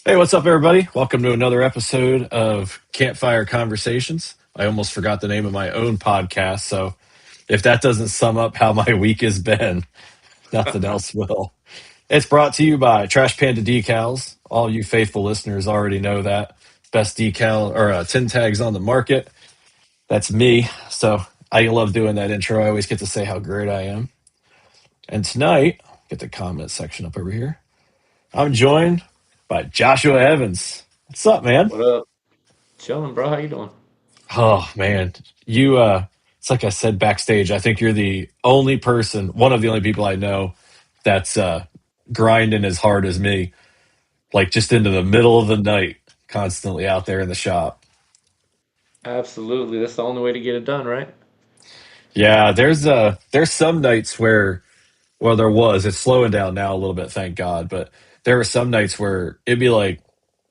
Hey, what's up, everybody? Welcome to another episode of Campfire Conversations. I almost forgot the name of my own podcast, so if that doesn't sum up how my week has been, nothing else will. It's brought to you by Trash Panda Decals. All you faithful listeners already know that. Best decal or tin tags on the market. That's me. So I love doing that intro. I always get to say how great I am. And tonight, get the comment section up over here. I'm joined by Joshua Evans. What's up, man? What up? Chilling, bro. How you doing? Oh man, you it's like I said backstage, I think you're the only person, one of the only people I know that's grinding as hard as me, like just into the middle of the night, constantly out there in the shop. Absolutely. That's the only way to get it done, right? Yeah, there's some nights where well there was, it's slowing down now a little bit, thank God, but there were some nights where it'd be like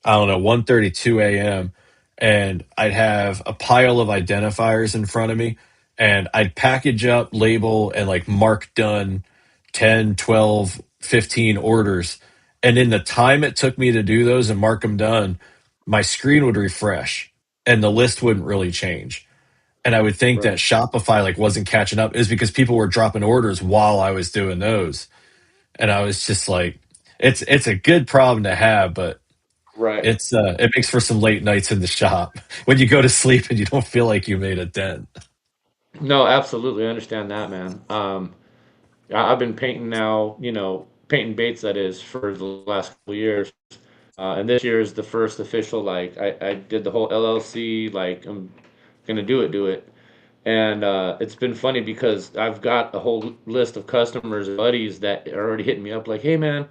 I don't know, 1:32 a.m. and I'd have a pile of identifiers in front of me and I'd package up, label and like mark done 10, 12, 15 orders. And in the time it took me to do those and mark them done, my screen would refresh and the list wouldn't really change. And I would think that Right. Shopify like wasn't catching up is because people were dropping orders while I was doing those. And I was just like, it's a good problem to have, but Right. it makes for some late nights in the shop when you go to sleep and you don't feel like you made a dent. No, absolutely. I understand that, man. I've been painting now, painting baits that is for the last couple of years. And this year is the first official, like I did the whole LLC, like I'm gonna do it. And it's been funny because I've got a whole list of customers and buddies that are already hitting me up like, hey man,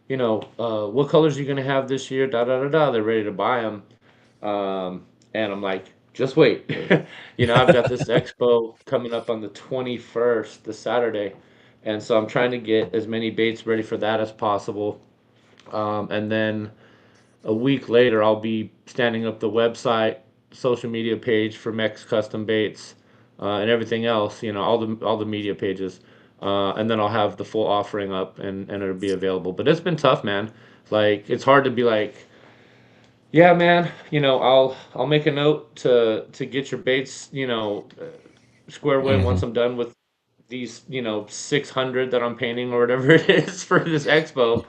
what colors are you gonna have this year? Da da da da. They're ready to buy them. And I'm like, just wait. I've got this expo coming up on the 21st, this Saturday. And so I'm trying to get as many baits ready for that as possible. And then a week later, I'll be standing up the website, social media page for Mex Custom Baits, and everything else. All the media pages, and then I'll have the full offering up, and it'll be available. But it's been tough, man. Like it's hard to be like, yeah, man. I'll make a note to get your baits, square away Hmm. once I'm done with these, 600 that I'm painting or whatever it is for this expo.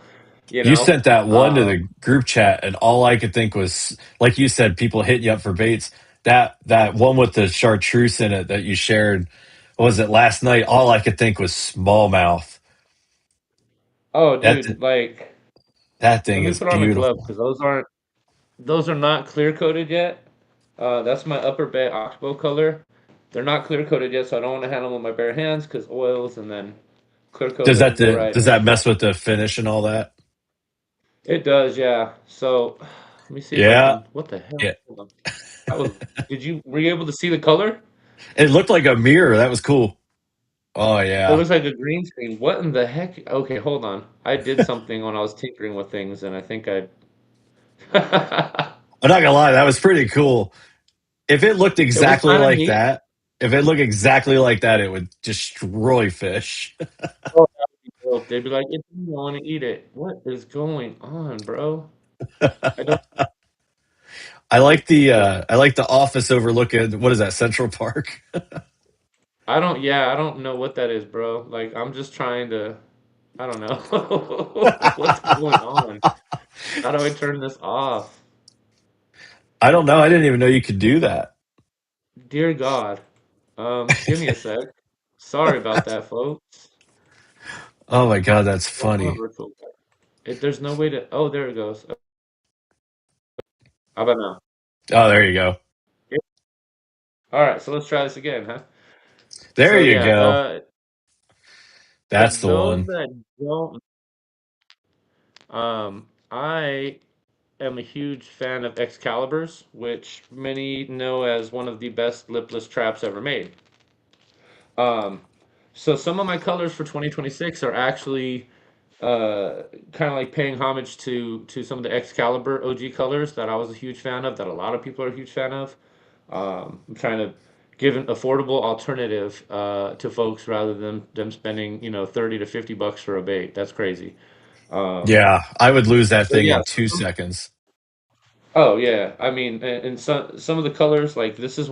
You You know. sent that one to Um, the group chat, and all I could think was, like you said, people hitting you up for baits. That one with the chartreuse in it that you shared, what was it last night? All I could think was smallmouth. oh, That dude, like. that Let thing me is put on a glove beautiful. because those are not clear coated yet. That's my upper bay oxbow color. They're not clear coated yet, so I don't want to handle them with my bare hands because oils and then clear coat doesn't go right. Does that mess with the finish and all that? It does, yeah. So let me see if I Yeah, can. What the hell? yeah. Hold on. That was. Were you able to see the color? It looked like a mirror. That was cool. Oh It yeah. looks like a green screen. What in the heck? Okay, hold on. I did something when I was tinkering with things, and I think I. I'm not gonna lie, that was pretty cool. If it looked It was exactly kind of like neat. that, if it looked exactly like that, it would destroy fish. Oh, that would be dope. They'd be like, "If you want to eat it, what is going on, bro?" I don't. I like the office overlooking what is that, Central Park? I don't. Yeah, I don't know what that is, bro. Like, I'm just trying to. I don't know what's going on. How do I turn this off? I don't know. I didn't even know you could do that. Dear God. Give me a sec. Sorry about that, folks. Oh my god, that's What's my funny. virtual? There's no way to. Oh, there it goes. How about now? Oh, there you go. Yeah. All right, so let's try this again, huh? There So you yeah, go. for That's the those one. that don't, I am a huge fan of Excaliburs, which many know as one of the best lipless traps ever made. Um, so some of my colors for 2026 are actually kind of like paying homage to some of the Excalibur OG colors that I was a huge fan of, that a lot of people are a huge fan of. I'm trying to give an affordable alternative to folks rather than them spending 30 to 50 bucks for a bait. That's crazy. Um, Yeah, I would lose that but thing yeah, in 2 seconds. oh yeah, I mean, and some of the colors, like this is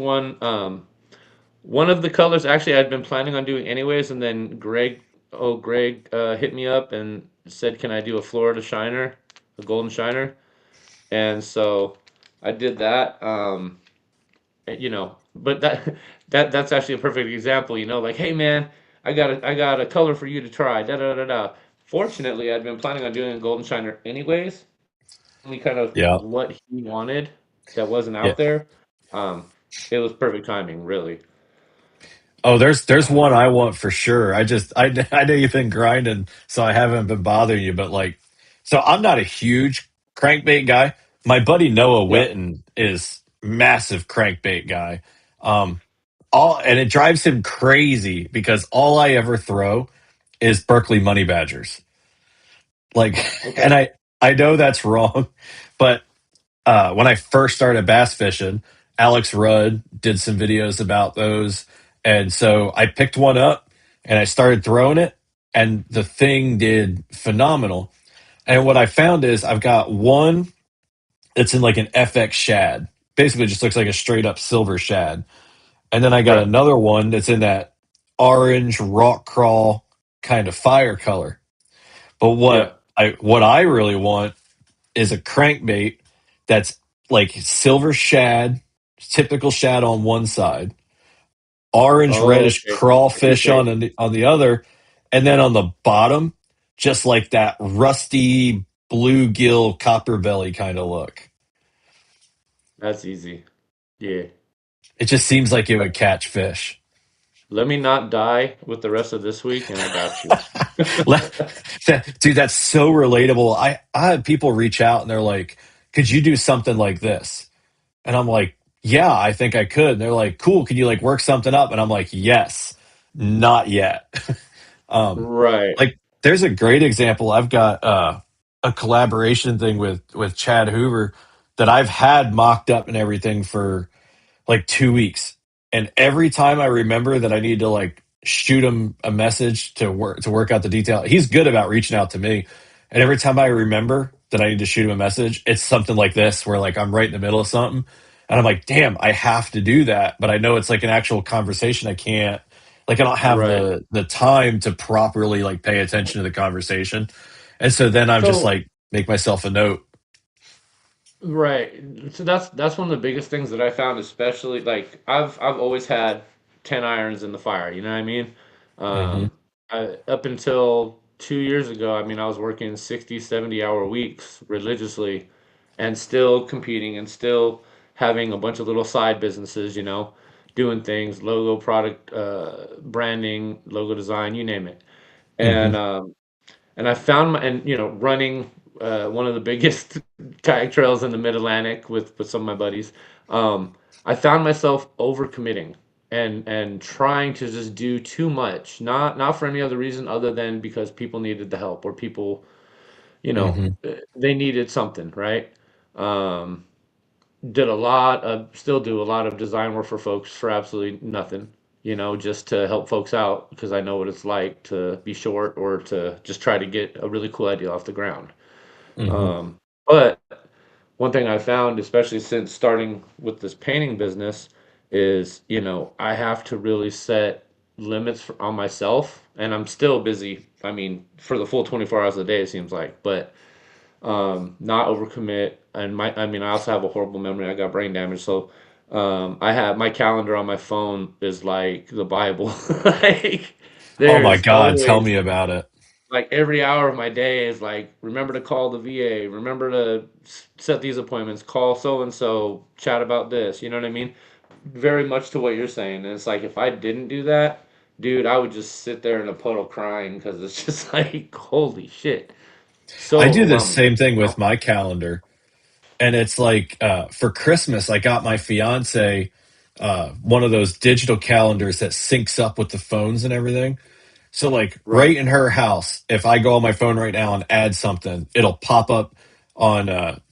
one of the colors actually I'd been planning on doing anyways, and then Greg hit me up and said, "Can I do a Florida Shiner, a golden shiner?" And so I did that. But that's actually a perfect example. Like, hey man, I got a color for you to try. Da da da da. Fortunately, I'd been planning on doing a golden shiner anyways. Only kind of Yeah. what he wanted that wasn't Yeah. out there. Um, it was perfect timing, really. Oh, there's one I want for sure. I know you've been grinding, so I haven't been bothering you, but like, so I'm not a huge crankbait guy. My buddy Noah Yeah. Witten is massive crankbait guy. Um, all and it drives him crazy because all I ever throw is Berkeley Money Badgers. Like, Okay. and I know that's wrong, but when I first started bass fishing, Alex Rudd did some videos about those. And so I picked one up and I started throwing it, and the thing did phenomenal. And what I found is I've got one that's in like an FX shad, basically just looks like a straight up silver shad. And then I got Right. another one that's in that orange rock crawl kind of fire color. But Yeah. what I really want is a crankbait that's like silver shad, typical shad on one side, orange Oh, reddish okay. I see what crawfish you're saying. on the other, and then on the bottom, just like that rusty bluegill copper belly kind of look. That's easy. Yeah. It just seems like it would catch fish. Let me not die with the rest of this week, and I got you. Dude, that's so relatable. I had people reach out and they're like, "Could you do something like this?" And I'm like, yeah, I think I could. And they're like, cool. Can you like work something up? And I'm like, yes, not yet. um, Right. like there's a great example. I've got a collaboration thing with Chad Hoover that I've had mocked up and everything for like 2 weeks. And every time I remember that I need to like shoot him a message to work out the detail, he's good about reaching out to me. And every time I remember that I need to shoot him a message, it's something like this where like I'm right in the middle of something. And I'm like, damn, I have to do that. But I know it's like an actual conversation. I can't like I don't have Right. the time to properly like pay attention to the conversation. And so then I'm just So like make myself a note. right. So that's one of the biggest things that I found, especially like I've always had 10 irons in the fire, you know what I mean? Hmm. Um up until 2 years ago, I mean I was working 60, 70 hour weeks religiously and still competing and still having a bunch of little side businesses, doing things, logo product branding, logo design, you name it. Hmm. And I found running one of the biggest kayak trails in the Mid Atlantic with some of my buddies. Um, I found myself overcommitting and trying to just do too much, not for any other reason other than because people needed the help or people, Hmm. they needed something, right? Um, did a lot of still do a lot of design work for folks for absolutely nothing, just to help folks out because I know what it's like to be short or to just try to get a really cool idea off the ground. Hmm. But one thing I found, especially since starting with this painting business, is I have to really set limits on myself, and I'm still busy. I mean, for the full 24 hours a day, it seems like, but not overcommit. And I mean, I also have a horrible memory. I got brain damage, so I have my calendar on my phone is like the Bible. Like Oh my there's God, tell always me about it. like every hour of my day is like remember to call the VA, remember to set these appointments, call so and so, chat about this. You know what I mean? Very much to what you're saying. And it's like if I didn't do that, dude, I would just sit there in a puddle crying because it's just like holy shit, so I do the overwhelming. same thing You know? with my calendar. And it's like for Christmas, I got my fiance one of those digital calendars that syncs up with the phones and everything. So, like, Right. right in her house, if I go on my phone right now and add something, it'll pop up on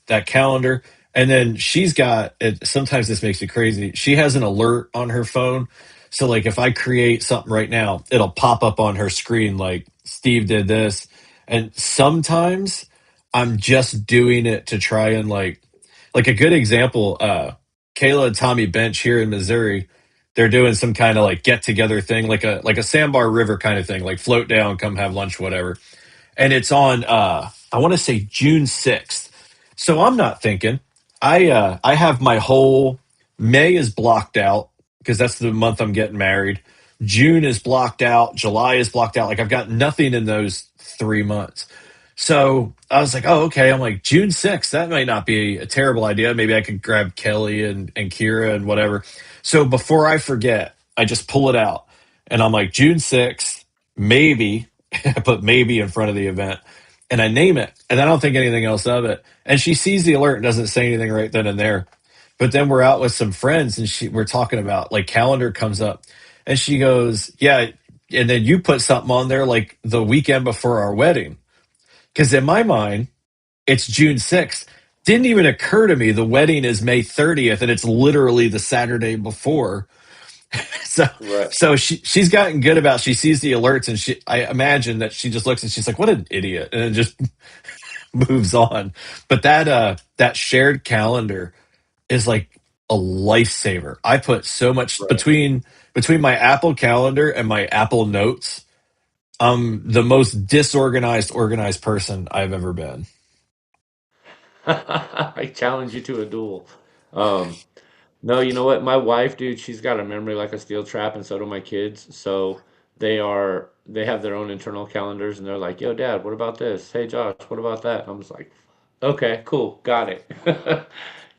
that calendar. And then she's got it. Sometimes this makes me crazy. She has an alert on her phone. So, like, if I create something right now, it'll pop up on her screen, like, Steve did this. And sometimes I'm just doing it to try and like a good example, Kayla and Tommy Bench here in Missouri, they're doing some kind of like get together thing, like a Sandbar River kind of thing, like float down, come have lunch, whatever. And it's on I want to say June 6th. So I'm not thinking. I have my whole May is blocked out because that's the month I'm getting married. June is blocked out, July is blocked out. Like I've got nothing in those 3 months. So I was like, oh, okay. I'm like, June 6th, that might not be a terrible idea. Maybe I could grab Kelly and Kira and whatever. So before I forget, I just pull it out and I'm like, June 6th, maybe, I put maybe in front of the event and I name it and I don't think anything else of it. And she sees the alert and doesn't say anything right then and there. But then we're out with some friends and we're talking about like calendar comes up and she goes, yeah. And then you put something on there like the weekend before our wedding. Because in my mind, it's June 6th. Didn't even occur to me the wedding is May 30th and it's literally the Saturday before. So Right. she's gotten good about she sees the alerts and I imagine that she just looks and she's like, what an idiot, and it just moves on. But that shared calendar is like a lifesaver. I put so much Right. between my Apple calendar and my Apple Notes. I'm the most disorganized, organized person I've ever been. I challenge you to a duel. Um, no, you know what? My wife, dude, she's got a memory like a steel trap, and so do my kids. So they have their own internal calendars, and they're like, "Yo, Dad, what about this? Hey, Josh, what about that?" And I'm just like, "Okay, cool, got it."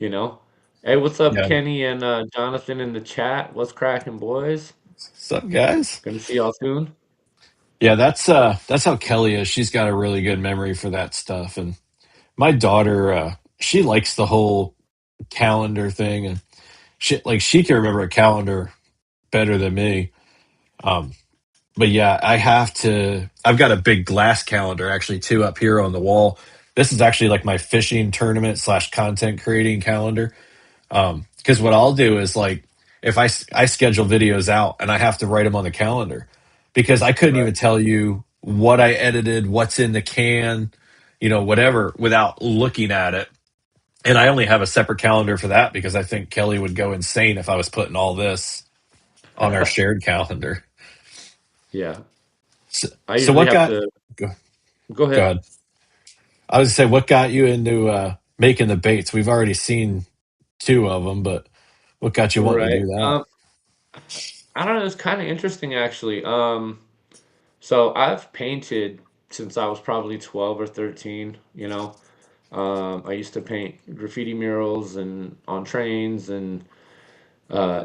You know? Hey, what's up, Yeah. Kenny and Jonathan in the chat? What's cracking, boys? What's up, guys? Gonna see y'all soon. Yeah, that's how Kelly is. She's got a really good memory for that stuff. And my daughter, she likes the whole calendar thing, and she can remember a calendar better than me. Um, but yeah, I've got a big glass calendar actually too up here on the wall. This is actually like my fishing tournament slash content creating calendar. Because what I'll do is like if I schedule videos out and I have to write them on the calendar because I couldn't Right. even tell you what I edited, what's in the can, whatever without looking at it. And I only have a separate calendar for that because I think Kelly would go insane if I was putting all this on our shared calendar. Yeah. So, I so usually what have got to go, go go ahead. ahead. I was gonna say what got you into making the baits? We've already seen two of them, but what got you wanting to Right. do that? I don't know, it's kind of interesting actually. So I've painted since I was probably 12 or 13, you know. I used to paint graffiti murals and on trains and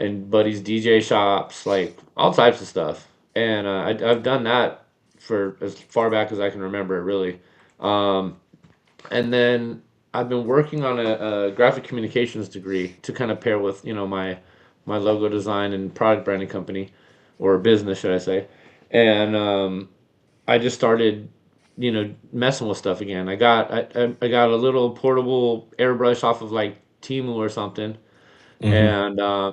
in buddies' DJ shops, like all types of stuff. And I've done that for as far back as I can remember, really. Um, and then I've been working on a graphic communications degree to kind of pair with, my logo design and product branding company, or business, should I say. And I just started, messing with stuff again. I got a little portable airbrush off of like Temu or something, Hmm.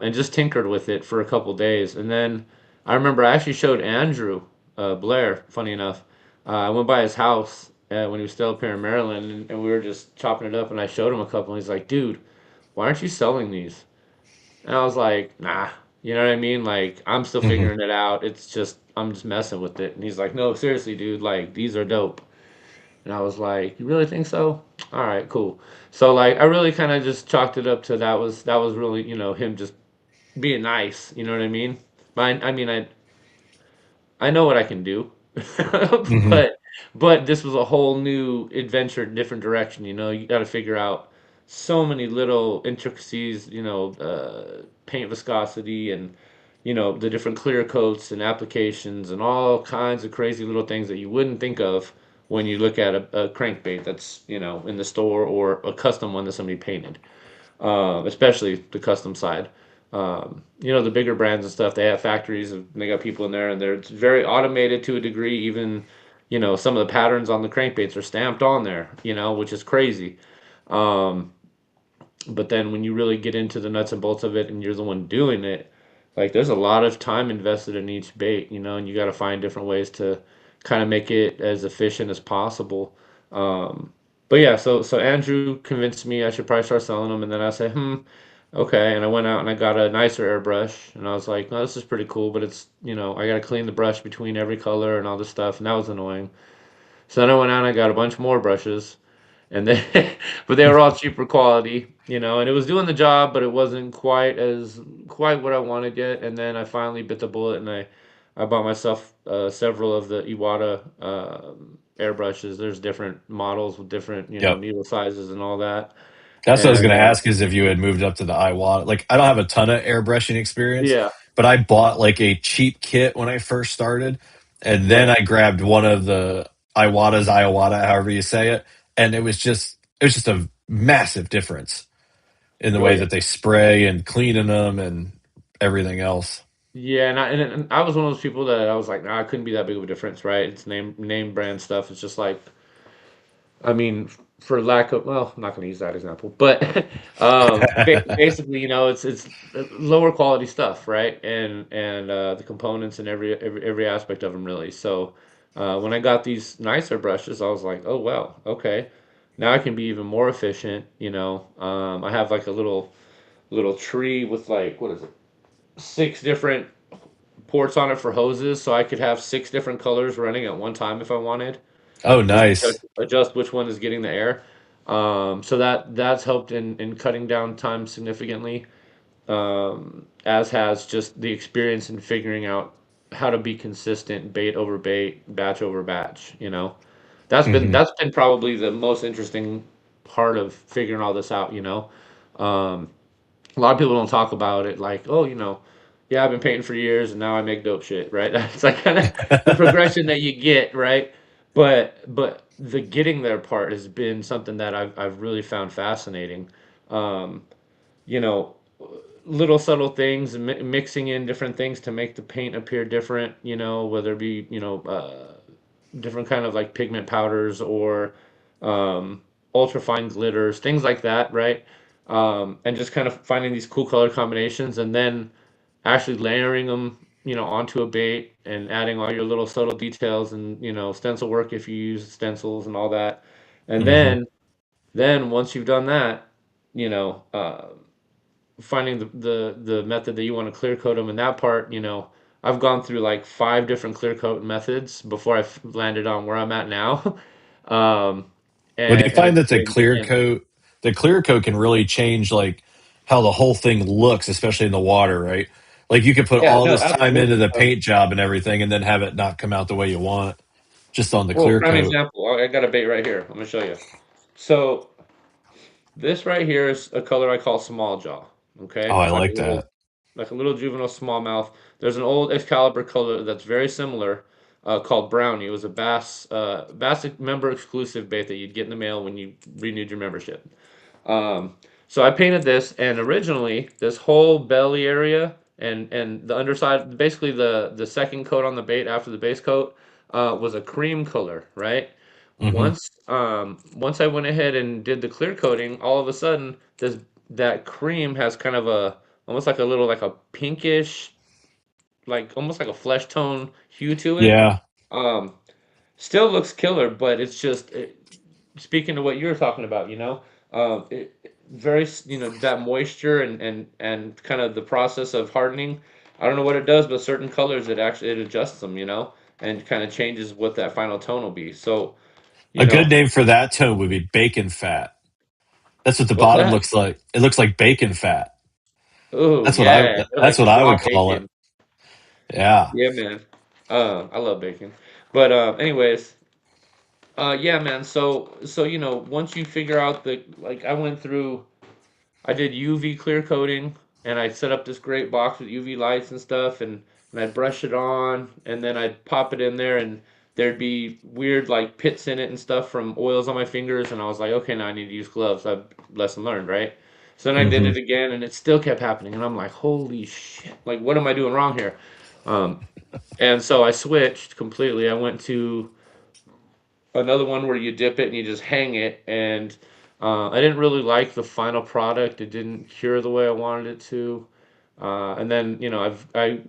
and just tinkered with it for a couple days. And then I remember I actually showed Andrew Blair. Funny enough, I went by his house when he was still up here in Maryland, and we were just chopping it up. And I showed him a couple, and he's like, "Dude, why aren't you selling these?" And I was like, "Nah." You know what I mean? Like, I'm still Hmm. figuring it out. It's just, I'm just messing with it. And he's like, "No, seriously, dude, like, these are dope." And I was like, "You really think so? All right, cool." So like, I really kind of just chalked it up to that was really, him just being nice. You know what I mean? I mean, I know what I can do, Hmm. but this was a whole new adventure, different direction. You got to figure out so many little intricacies. Paint viscosity and the different clear coats and applications and all kinds of crazy little things that you wouldn't think of when you look at a crankbait that's in the store, or a custom one that somebody painted, especially the custom side. The bigger brands and stuff, they have factories and they got people in there, and it's very automated to a degree. Even, some of the patterns on the crankbaits are stamped on there, which is crazy. Um, but then when you really get into the nuts and bolts of it and you're the one doing it, like there's a lot of time invested in each bait, and you got to find different ways to kind of make it as efficient as possible. Um, but yeah, so Andrew convinced me I should probably start selling them, and then I said, okay. And I went out and I got a nicer airbrush, and I was like, no, this is pretty cool, but it's I got to clean the brush between every color and all this stuff, and that was annoying. So then I went out and I got a bunch more brushes, and then but they were all cheaper quality, and it was doing the job, but it wasn't quite what I wanted yet. And then I finally bit the bullet, and I bought myself several of the Iwata airbrushes. There's different models with different Yep. needle sizes and all that. That's what I was And going to ask is if you had moved up to the Iwata. Like, I don't have a ton of airbrushing experience, yeah, but I bought like a cheap kit when I first started. And then right. I grabbed one of the Iwata, however you say it. And it was just a massive difference in the Oh way yeah. that they spray and cleaning them and everything else. Yeah, and I was one of those people that I was like, nah, it couldn't be that big of a difference, right? It's name brand stuff. It's just like, I mean, for lack of, well, I'm not going to use that example, but basically, it's lower quality stuff, right? And the components and every aspect of them really. So when I got these nicer brushes, I was like, oh well, okay, now I can be even more efficient. I have like a little tree with like what is it, six different ports on it for hoses, so I could have six different colors running at one time if I wanted. Oh, Just nice. adjust which one is getting the air. So that's helped in cutting down time significantly. As has just the experience in figuring out how to be consistent, bait over bait, batch over batch. That's been Hmm. that's been probably the most interesting part of figuring all this out. Um, a lot of people don't talk about it like, oh, yeah, I've been painting for years and now I make dope shit, right? That's like kind of the progression that you get, right? But the getting there part has been something that I've really found fascinating. Um, you know, little subtle things, mixing in different things to make the paint appear different. Whether it be different kind of like pigment powders or ultra fine glitters, things like that, right? And just kind of finding these cool color combinations and then actually layering them, onto a bait and adding all your little subtle details and stencil work if you use stencils and all that. And Hmm. then once you've done that, you know, uh, finding the method that you want to clear coat them. And that part, I've gone through like five different clear coat methods before I landed on where I'm at now. um, Well, do you and find it's that been man, the clear coat can really change like how the whole thing looks, especially in the water, right? Like you could put yeah, all no, this time into absolutely. the paint job and everything, and then have it not come out the way you want, just on the Well, clear prime coat. example. I got a bait right here. I'm gonna show you. So this right here is a color I call small jaw. Okay, Oh, I it's like that. like a little juvenile smallmouth. There's an old Excalibur color that's very similar, called Brownie. It was a Bass member exclusive bait that you'd get in the mail when you renewed your membership. Um, so I painted this, and originally this whole belly area and the underside, basically the second coat on the bait after the base coat, was a cream color, right? Hmm. Once I went ahead and did the clear coating, all of a sudden this that cream has kind of a almost like a little like a pinkish, like almost like a flesh tone hue to it. Yeah, Um, Still looks killer, but it's just speaking to what you were talking about, very that moisture and kind of the process of hardening. I don't know what it does, but certain colors it adjusts them, and kind of changes what that final tone will be. So, you a good know, name for that tone would be bacon fat. That's what the what's bottom that? looks like. It looks like bacon fat. Oh That's what I. yeah, That's like what I raw would call it. bacon. Yeah. Yeah, man. I love bacon. But anyways, yeah, man. So once you figure out the like, I did UV clear coating, and I set up this great box with UV lights and stuff, and I'd brush it on, and then I'd pop it in there, and there'd be weird like pits in it and stuff from oils on my fingers, and I was like, okay, now I need to use gloves. I've lesson learned, right? So then I did Hmm. it again, and it still kept happening, and I'm like, holy shit, like what am I doing wrong here? Um, and so I switched completely. I went to another one where you dip it and you just hang it, and I didn't really like the final product. It didn't cure the way I wanted it to. And then I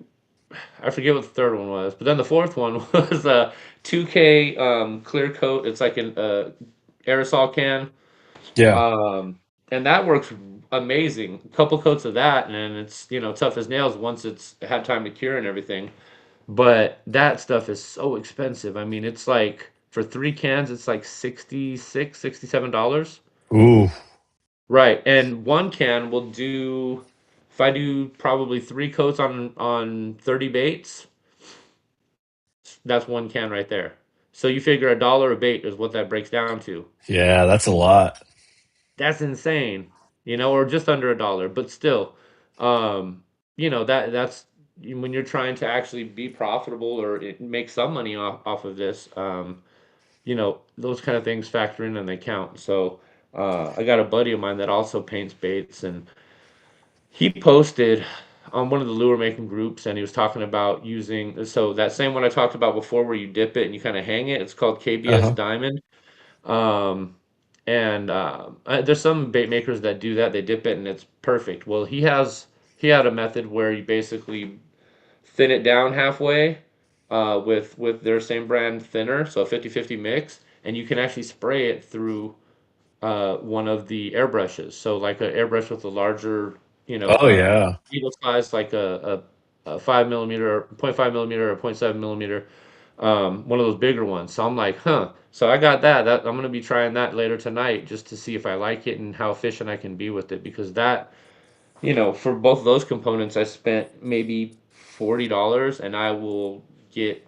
I forget what the third one was, but then the fourth one was a 2K clear coat. It's like an aerosol can, Yeah. um, and that works amazing. A couple coats of that, and then it's tough as nails once it's had time to cure and everything. But that stuff is so expensive. I mean, it's like for 3 cans, it's like $66, $67. Ooh. Right, and one can will do. If I do probably 3 coats on 30 baits, that's one can right there. So you figure $1 a bait is what that breaks down to. Yeah, that's a lot. That's insane, or just under $1, but still, um, that's when you're trying to actually be profitable or make some money off of this. Those kind of things factor in and they count. So I got a buddy of mine that also paints baits, and he posted on one of the lure making groups, and he was talking about using that same one I talked about before, where you dip it and you kind of hang it. It's called KBS Uh-huh. Diamond. Um, and there's some bait makers that do that. They dip it and it's perfect. Well, he had a method where you basically thin it down halfway with their same brand thinner, so a 50-50 mix, and you can actually spray it through one of the airbrushes. So like an airbrush with a larger, Oh yeah. needle size, like a 5 millimeter, 0.5 millimeter, or 0.7 millimeter, one of those bigger ones. So I'm like, huh. So I got that. I'm gonna be trying that later tonight just to see if I like it and how efficient I can be with it because that, for both of those components, I spent maybe $40, and I will get,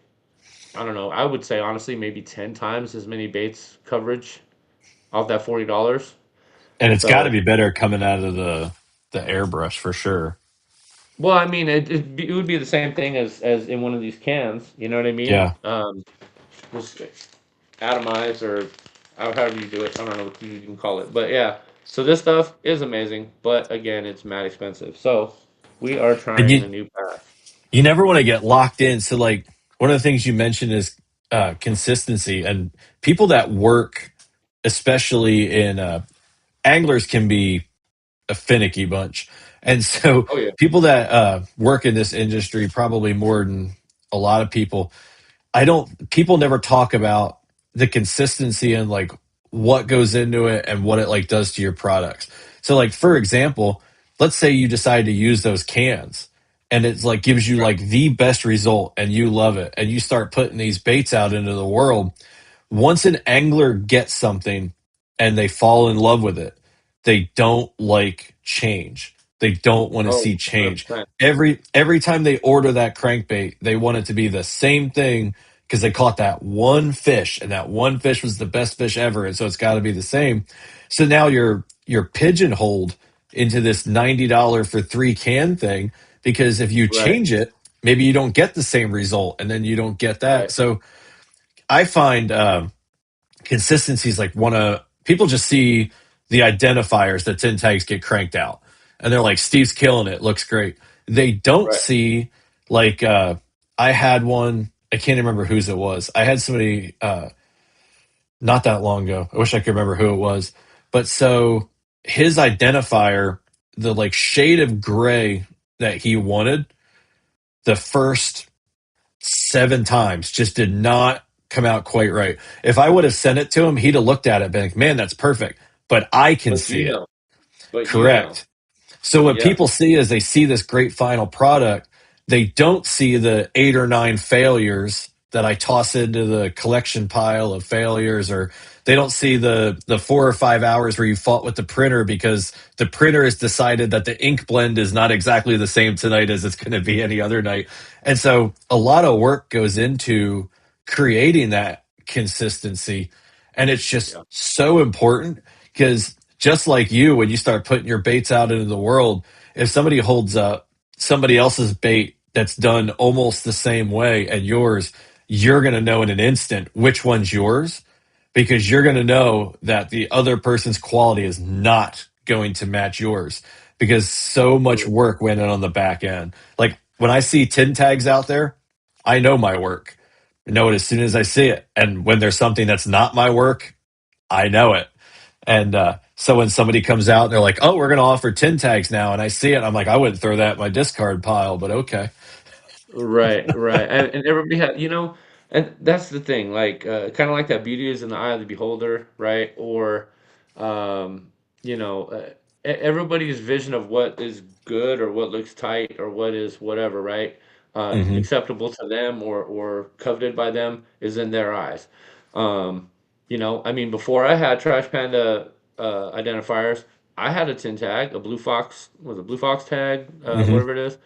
I don't know, I would say honestly maybe 10 times as many baits coverage off that $40. And it's got to So, be better coming out of the airbrush for sure. well, I mean, it would be the same thing as in one of these cans. You know what I mean? Yeah. Just atomize or however you do it. I don't know what you can call it, but yeah. So this stuff is amazing, but again, it's mad expensive. So we are And trying a new path. you never want to get locked in. So like one of the things you mentioned is consistency, and people that work, especially in anglers, can be a finicky bunch. And so Oh yeah, people that work in this industry, probably more than a lot of people, I don't, people never talk about the consistency and like what goes into it and what it like does to your products. So like for example, let's say you decide to use those cans and it's like gives you right. like the best result and you love it and you start putting these baits out into the world. Once an angler gets something and they fall in love with it, they don't like change. They don't want to Oh, see change. 100%. Every time they order that crankbait, they want it to be the same thing because they caught that one fish and that one fish was the best fish ever, and so it's got to be the same. So now you're pigeonholed into this $90 for 3 can thing because if you Right, change it, maybe you don't get the same result, and then you don't get that. right. So I find consistency is like one of people just see the identifiers that tin tags get cranked out, and they're like, Steve's killing it, looks great. They don't Right. see like I had one. I can't remember whose it was. I had somebody not that long ago. I wish I could remember who it was. But so his identifier, the like shade of gray that he wanted, the first 7 times just did not come out quite right. If I would have sent it to him, he'd have looked at it and been like, man, that's perfect. But I can But see you it. know, but you know, Correct. So what yeah, people see is they see this great final product. They don't see the 8 or 9 failures that I toss into the collection pile of failures, or they don't see the 4 or 5 hours where you fought with the printer because the printer has decided that the ink blend is not exactly the same tonight as it's going to be any other night. And so a lot of work goes into creating that consistency. And it's just yeah, so important because just like you, when you start putting your baits out into the world, if somebody holds up somebody else's bait that's done almost the same way and yours, you're going to know in an instant which one's yours because you're going to know that the other person's quality is not going to match yours because so much absolutely. work went in on the back end. Like when I see tin tags out there, I know my work. I know it as soon as I see it. And when there's something that's not my work, I know it. And so when somebody comes out and they're like, "Oh, we're going to offer tin tags now," and I see it, I'm like, I wouldn't throw that in my discard pile, but okay. Right, right, and everybody had, and that's the thing, like, kind of like that beauty is in the eye of the beholder, right? Or, um, everybody's vision of what is good or what looks tight or what is whatever, right? Hmm. Acceptable to them or coveted by them is in their eyes. I mean, before I had Trash Panda identifiers, I had a tin tag, a Blue Fox, was it Blue Fox tag, Hmm. whatever it is.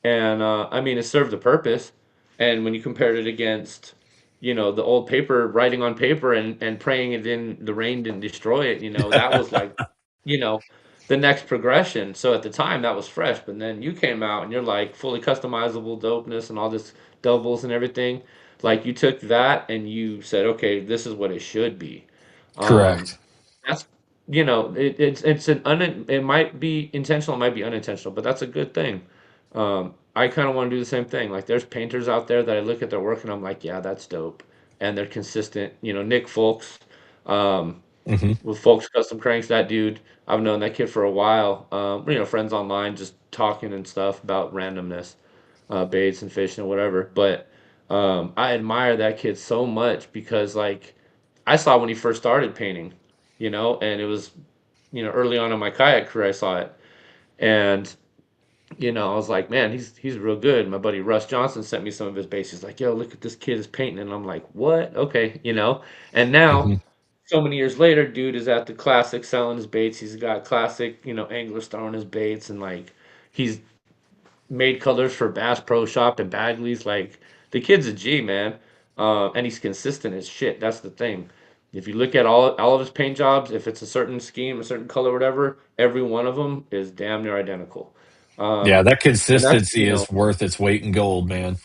And I mean, it served a purpose. And when you compared it against, the old paper, writing on paper and praying it in the rain didn't destroy it, that was like, you know, the next progression. So at the time that was fresh, but then you came out and you're like fully customizable dopeness and all this doubles and everything. Like you took that and you said, okay, this is what it should be. Um, Correct. that's it's it might be intentional, it might be unintentional, but that's a good thing. I kind of want to do the same thing. Like there's painters out there that I look at their work and I'm like, yeah, that's dope, and they're consistent. Nick Folks, um, Hmm. with Folks Custom Cranks, that dude, I've known that kid for a while. Friends online just talking and stuff about randomness, baits and fishing and whatever. But I admire that kid so much because like I saw when he first started painting, and it was early on in my kayak career I saw it, and I was like, man, he's real good. My buddy Russ Johnson sent me some of his bases. Like, yo, look at this kid is painting, and I'm like, what? Okay, And now, Hmm. so many years later, dude is at the classic selling his baits. He's got classic, angler star on his baits, and like he's made colors for Bass Pro Shop and Bagley's. Like the kid's a G, man, and he's consistent as shit. That's the thing. If you look at all of his paint jobs, if it's a certain scheme, a certain color, whatever, every one of them is damn near identical. Yeah, Um, that and that's, consistency is worth its weight in gold, man.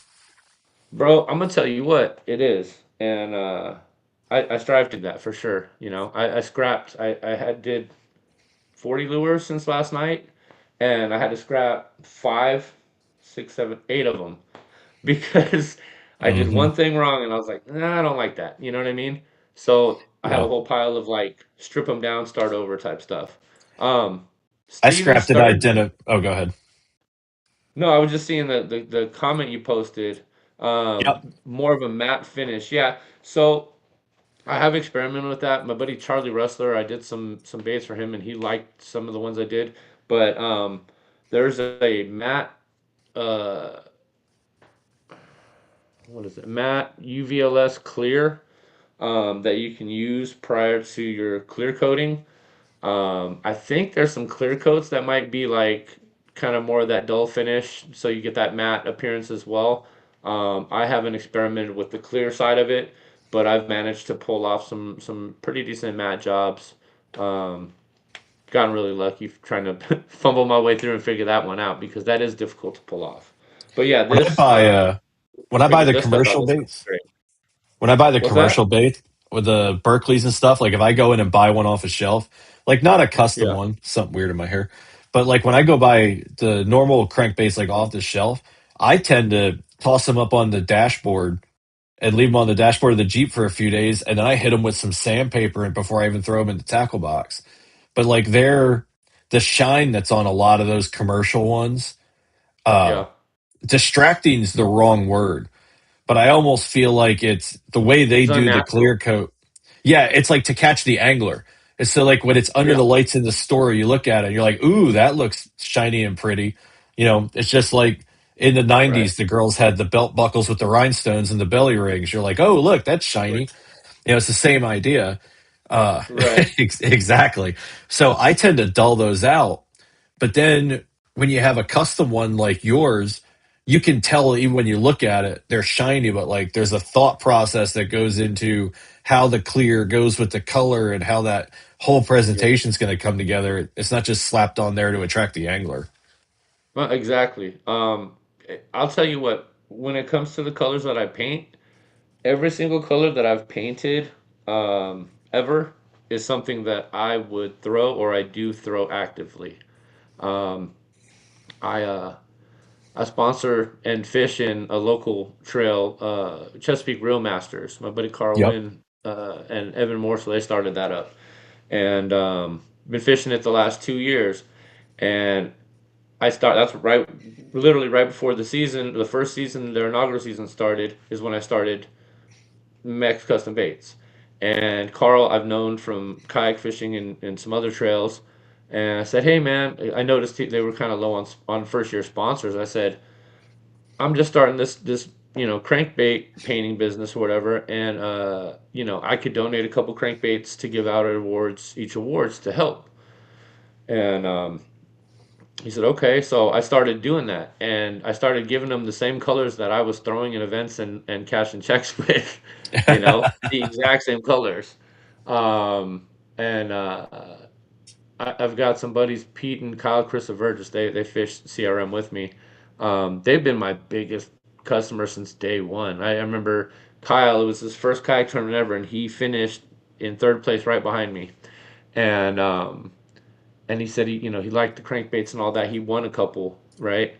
bro, I'm gonna tell you what it is, and I strive to do that for sure. I scrapped. I had did 40 lures since last night, and I had to scrap five, six, seven, eight of them because I did Hmm. one thing wrong, and I was like, nah, I don't like that. You know what I mean? So I have a Yeah, whole pile of like strip them down, start over type stuff. Um, I Steven scrapped it. started. Oh, go ahead. No, I was just seeing the comment you posted. Yep. More of a matte finish. Yeah. So I have experimented with that. My buddy Charlie Rustler, I did some baits for him, and he liked some of the ones I did. But there's a matte uh, what is it? Matte UVLS clear that you can use prior to your clear coating. I think there's some clear coats that might be like kind of more of that dull finish, so you get that matte appearance as well. I haven't experimented with the clear side of it, but I've managed to pull off some pretty decent matte jobs. Um, Gotten really lucky trying to fumble my way through and figure that one out because that is difficult to pull off. But yeah, When I buy when I buy figured the this stuff out. commercial This stuff is baits, great. when I buy the What's that? commercial bait with the Berkeleys and stuff, like if I go in and buy one off a shelf, like not a custom Yeah, one, something weird in my hair, but like when I go buy the normal crankbaits like off the shelf, I tend to toss them up on the dashboard and leave them on the dashboard of the Jeep for a few days, and then I hit them with some sandpaper and before I even throw them in the tackle box. But like they're the shine that's on a lot of those commercial ones, uh, yeah. distracting is the wrong word, but I almost feel like it's the way they It's do the clear unnatural. coat. Yeah, it's like to catch the angler. And so like when it's under Yeah, the lights in the store, you look at it, you're like, ooh, that looks shiny and pretty. It's just like in the right, 90s, the girls had the belt buckles with the rhinestones and the belly rings. You're like, oh, look, that's right, shiny. It's the same idea. right. Exactly. So I tend to dull those out. But then when you have a custom one like yours, you can tell even when you look at it, they're shiny, but like there's a thought process that goes into how the clear goes with the color and how that whole Yeah. presentation is going to come together. It's not just slapped on there to attract the angler. Well, exactly. I'll tell you what, when it comes to the colors that I paint, every single color that I've painted ever is something that I would throw or I do throw actively. Um, I I sponsor and fish in a local trail, Chesapeake Reel Masters. My buddy Carl Yep. Wynn and Evan Morsel, they started that up. And been fishing it the last 2 years. And I start. That's right, literally right before the season, the first season, their inaugural season started, is when I started Max Custom Baits. And Carl, I've known from kayak fishing and some other trails. And I said, hey man, I noticed they were kind of low on first year sponsors. I said, I'm just starting this crankbait painting business or whatever, and I could donate a couple crankbaits to give out at awards, each awards to help. And he said, okay. So I started doing that, and I started giving them the same colors that I was throwing in events and cashing checks with, the exact same colors. And I've got some buddies, Pete and Kyle Christovergis. They fish CRM with me. They've been my biggest customer since day one. I remember Kyle. It was his first kayak tournament ever, and he finished in third place right behind me. And and he said he liked the crankbaits and all that. He won a couple, right?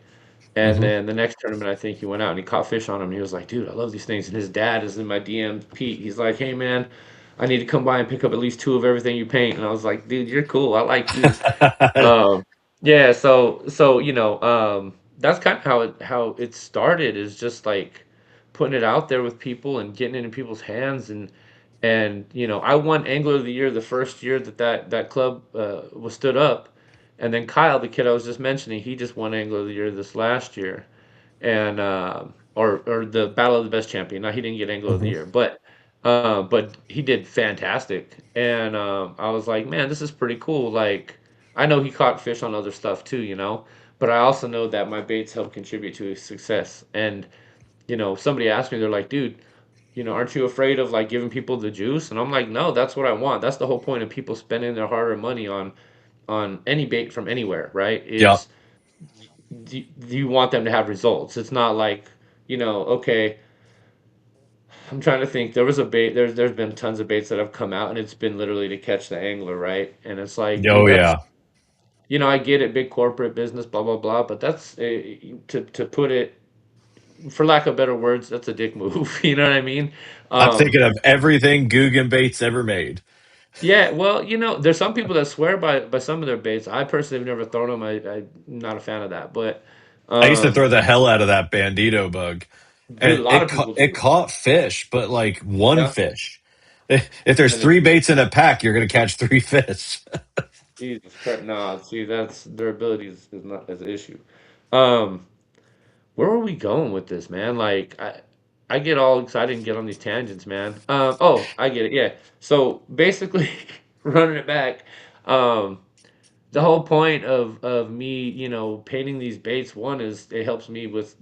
And Hmm. then the next tournament, I think he went out and he caught fish on them. And he was like, "Dude, I love these things." And his dad is in my DM, Pete. He's like, "Hey, man, I need to come by and pick up at least two of everything you paint." And I was like, "Dude, you're cool. I like you." Um, yeah. So that's kind of how it started. Is just like putting it out there with people and getting it in people's hands. And I won Angler of the Year the first year that club was stood up. And then Kyle, the kid I was just mentioning, he just won Angler of the Year this last year, and or the Battle of the Best Champion. Now he didn't get Angler of the Hmm. Year, but he did fantastic. And I was like, man, this is pretty cool. Like I know he caught fish on other stuff too, but I also know that my baits help contribute to his success. And somebody asked me, they're like, dude, aren't you afraid of like giving people the juice? And I'm like, no, that's what I want. That's the whole point of people spending their hard-earned money on any bait from anywhere, right? Yeah. Is do you want them to have results? It's not like, okay, I'm trying to think. There was a bait. There's been tons of baits that have come out, and it's been literally to catch the angler, right? And it's like, dude, Oh that's yeah. I get it, big corporate business, blah blah blah, but that's to put it, for lack of better words, that's a dick move. You know what I mean? I'm Um, thinking of everything Guggen Bates ever made. yeah, well, there's some people that swear by some of their baits. I personally have never thrown them. I'm not a fan of that, but I used to um, throw the hell out of that bandito bug, dude, and a lot of people it do. caught fish, but like one Yeah, fish. If there's and it's three baits in a pack, you're going to catch three fish. Jesus Christ. Nah, see, that's their ability is not as an issue. Um, where were we going with this, man? Like, I get all excited and get on these tangents, man. Oh, I get it. Yeah. So basically, running it back, um, the whole point of me, painting these baits, one is it helps me with,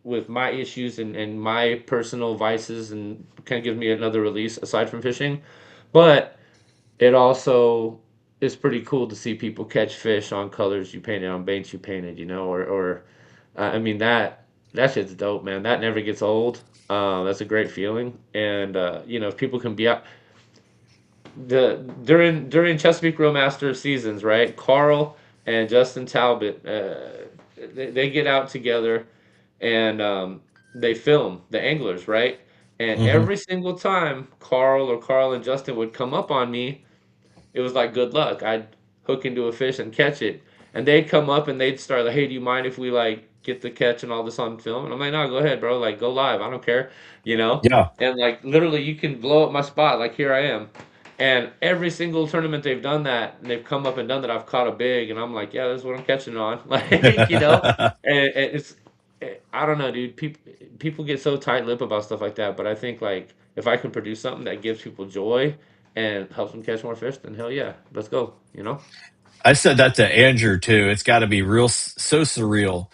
with my issues and my personal vices, and kind of gives me another release aside from fishing. But it also is pretty cool to see people catch fish on colors you painted, on baits you painted, or I mean that shit's dope, man. That never gets old. That's a great feeling, and if people can be out during Chesapeake Grill Master seasons, right? Carl and Justin Talbot, they get out together and they film the anglers, right? And Hmm. every single time Carl and Justin would come up on me, it was like good luck. I'd hook into a fish and catch it, and they'd come up and they'd start like, "Hey, do you mind if we like get the catch and all this on film?" And I'm like, "No, go ahead, bro. Like, go live. I don't care, you know." Yeah. And like literally, you can blow up my spot. Like here I am. And every single tournament they've done that, and they've come up and done that, I've caught a big, and I'm like, yeah, this is what I'm catching on, like and it's, I don't know, dude. People get so tight-lipped about stuff like that, but I think like if I can produce something that gives people joy and helps them catch more fish, then hell yeah, let's go. I said that to Andrew too. It's got to be real, so surreal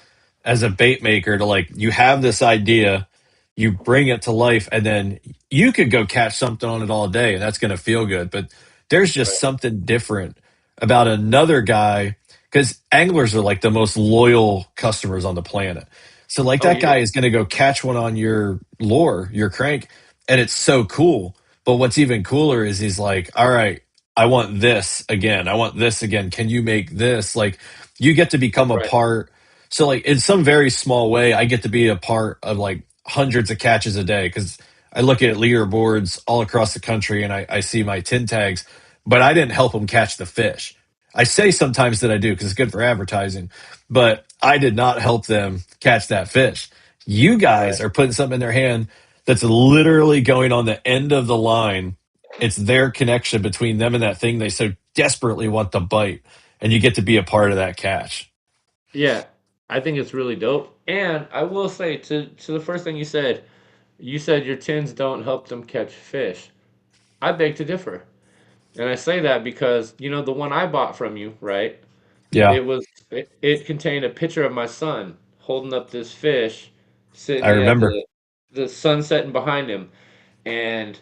as a bait maker to like, you have this idea, you bring it to life, and then you could go catch something on it all day and that's going to feel good. But there's just Right. something different about another guy, because anglers are like the most loyal customers on the planet. So, like, Oh that yeah. guy is going to go catch one on your lure, your crank, and it's so cool. But what's even cooler is he's like, all right, I want this again. I want this again. Can you make this? Like, you get to become a Right. part. So, like, in some very small way, I get to be a part of like hundreds of catches a day because I look at leaderboards all across the country and I see my tin tags, but I didn't help them catch the fish. I say sometimes that I do because it's good for advertising, but I did not help them catch that fish. You guys Right. are putting something in their hand that's literally going on the end of the line. It's their connection between them and that thing they so desperately want to bite, and you get to be a part of that catch. Yeah, I think it's really dope. And I will say to the first thing you said your tins don't help them catch fish. I beg to differ. And I say that because, the one I bought from you, right? Yeah, It contained a picture of my son holding up this fish, I sitting at remember. the sun setting behind him. And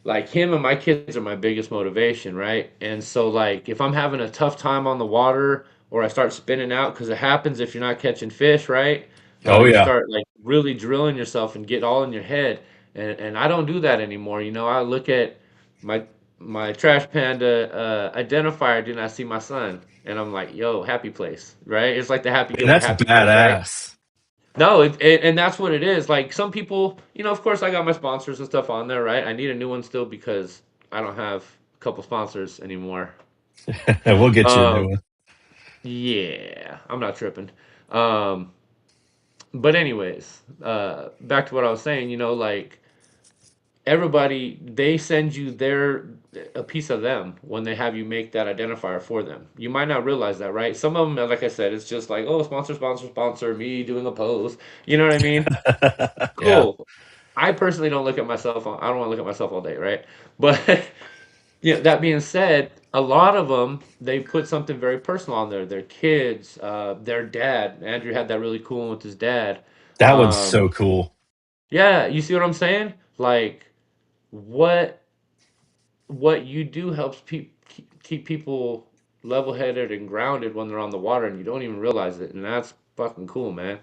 like him and my kids are my biggest motivation, right? And so like if I'm having a tough time on the water or I start spinning out because it happens if you're not catching fish, right? Oh You yeah, start like really drilling yourself and get all in your head. And I don't do that anymore. I look at my my trash panda identifier, do not see my son, and I'm like, yo, happy place, right? It's like the Happy and Gilmore that's happy place, right? badass. No, and that's what it is. Like some people, of course, I got my sponsors and stuff on there, right? I need a new one still because I don't have a couple sponsors anymore. We'll get you a new Um, one. yeah, I'm not tripping. Um, but anyways, back to what I was saying. Like everybody, they send you their a piece of them when they have you make that identifier for them. You might not realize that, right? Some of them, like I said, it's just like, oh, sponsor, sponsor, sponsor, me doing a pose. You know what I mean? Yeah, Cool. I personally don't look at myself. I don't want to look at myself all day, right? But that being said, a lot of them they put something very personal on there. Their kids, their dad. Andrew had that really cool one with his dad. that one's Um, so cool. yeah, you see what I'm saying? Like what what you do helps keep people level-headed and grounded when they're on the water, and you don't even realize it. And that's fucking cool, man.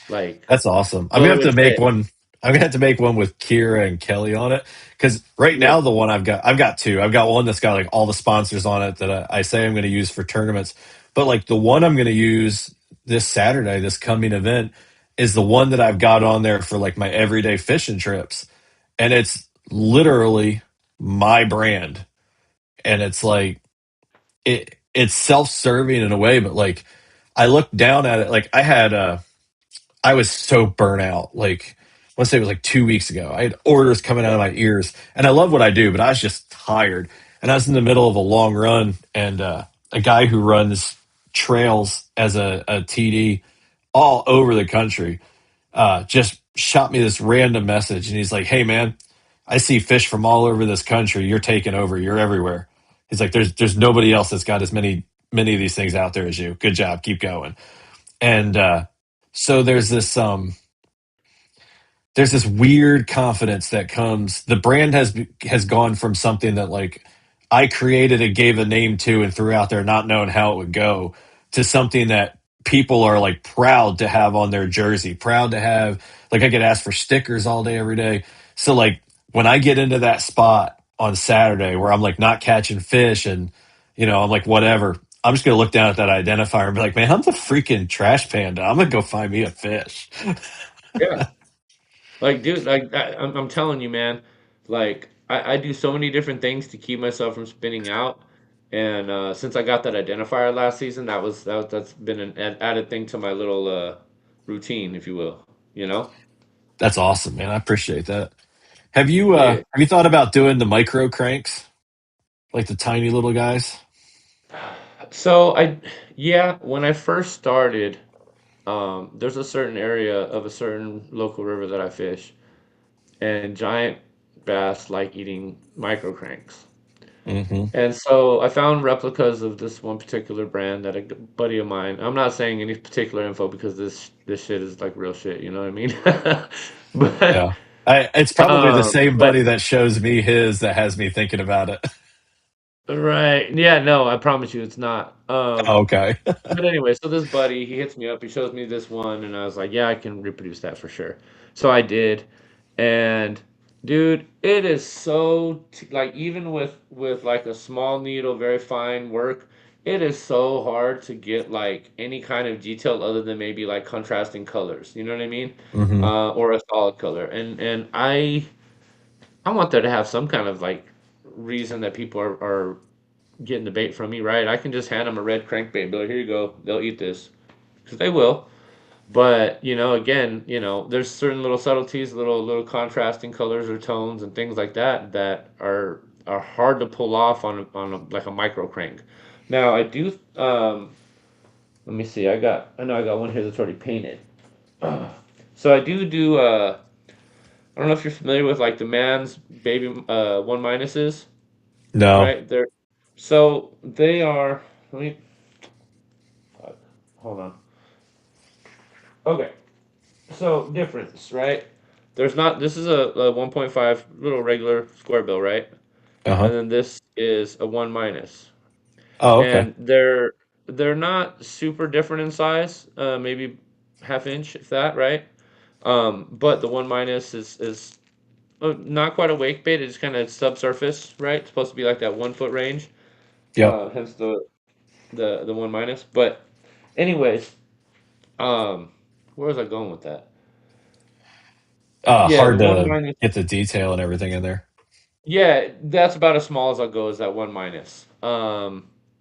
Like That's awesome. I'm no gonna other have way to to say make it. one. I'm gonna have to make one with Kira and Kelly on it because right Yeah, now the one I've got two. I've got one that's got like all the sponsors on it that I say I'm gonna use for tournaments, but like the one I'm gonna use this Saturday, this coming event, is the one that I've got on there for like my everyday fishing trips, and it's literally my brand, and it's like it's self-serving in a way, but like I looked down at it, like I was so burnt out. Like, let's say it was like 2 weeks ago. I had orders coming out yeah, of my ears, and I love what I do, but I was just tired. And I was in the middle of a long run, and a guy who runs trails as a TD all over the country just shot me this random message, and he's like, "Hey, man, I see fish from all over this country. You're taking over. You're everywhere." He's like, "There's nobody else that's got as many of these things out there as you. Good job. Keep going." And so there's this weird confidence that comes. The brand has gone from something that like I created and gave a name to and threw out there not knowing how it would go, to something that people are like proud to have on their jersey, proud to have. Like I get asked for stickers all day every day. So like when I get into that spot on Saturday where I'm like not catching fish, and I'm like whatever, I'm just gonna look down at that identifier and be like, man, I'm the freaking trash panda. I'm gonna go find me a fish. yeah. Like, dude, like I'm telling you, man. Like, I do so many different things to keep myself from spinning out. And since I got that identifier last season, that's been an added thing to my little routine, if you will. You know? That's awesome, man. I appreciate that. Have Yeah. you thought about doing the micro cranks, like the tiny little guys? So yeah, when I first started, there's a certain area of a certain local river that I fish, and giant bass like eating micro cranks. Hmm. And so I found replicas of this one particular brand that a buddy of mine. I'm not saying any particular info because this shit is like real shit. You know what I mean? but Yeah, it's probably the same but buddy that shows me his that has me thinking about it. right, yeah, no, I promise you, it's not. Okay. But anyway, so this buddy, he hits me up. He shows me this one, and I was like, "Yeah, I can reproduce that for sure." So I did, and dude, it is so like even with like a small needle, very fine work, it is so hard to get like any kind of detail other than maybe like contrasting colors. You know what I mean? Hmm. Or a solid color, and I want there to have some kind of like reason that people are getting the bait from me, right? I can just hand them a red crankbait and be like, here you go. They'll eat this because they will. But again, there's certain little subtleties, little contrasting colors or tones and things like that that are hard to pull off like a micro crank. Now I do. Let me see. I know I got one here that's already painted. So I do. I don't know if you're familiar with like the man's baby one minuses, No. right? They are. Let me hold on. Okay. So difference, right? There's not. This is a 1.5 little regular square bill, right? And Uh-huh. then this is a one minus, Oh, okay. and they're not super different in size. Maybe half inch, if that, right? But the one minus is not quite a wake bait. It's kind of subsurface, right? It's supposed to be like that 1 foot range. Yep. Hence the one minus. But anyways, um, where was I going with that? Yeah, the Hard one to minus. get the detail and everything in there. Yeah, that's about as small as I'll go is that one minus.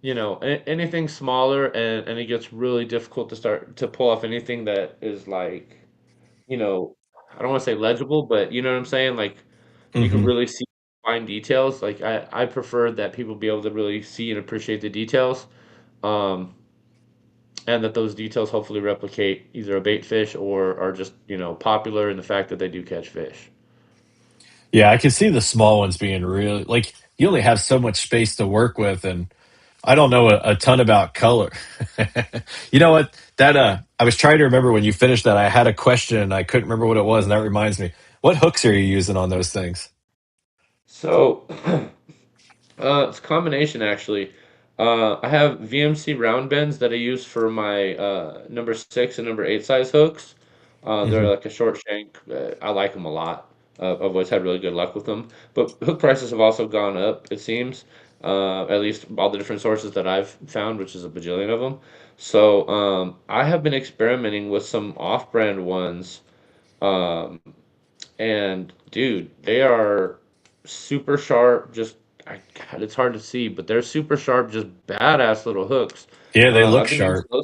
Anything smaller and it gets really difficult to start to pull off anything that is like, you know, I don't want to say legible, but you know what I'm saying? Like you can Hmm. really see fine details. Like I prefer that people be able to really see and appreciate the details. Um, and that those details hopefully replicate either a bait fish or are just, popular in the fact that they do catch fish. Yeah, I can see the small ones being really like you only have so much space to work with, and I don't know a ton about color. You know what? That I was trying to remember when you finished that. I had a question and I couldn't remember what it was, and that reminds me. What hooks are you using on those things? So it's a combination actually. I have VMC round bends that I use for my number 6 and number 8 size hooks. They're Hmm. like a short shank. I like them a lot. I've always had really good luck with them. But hook prices have also gone up, it seems. At least all the different sources that I've found, which is a bajillion of them. So I have been experimenting with some off-brand ones. Um, and dude, they are super sharp. God, it's hard to see, but they're super sharp, just badass little hooks. Yeah, they look I've been using sharp. those.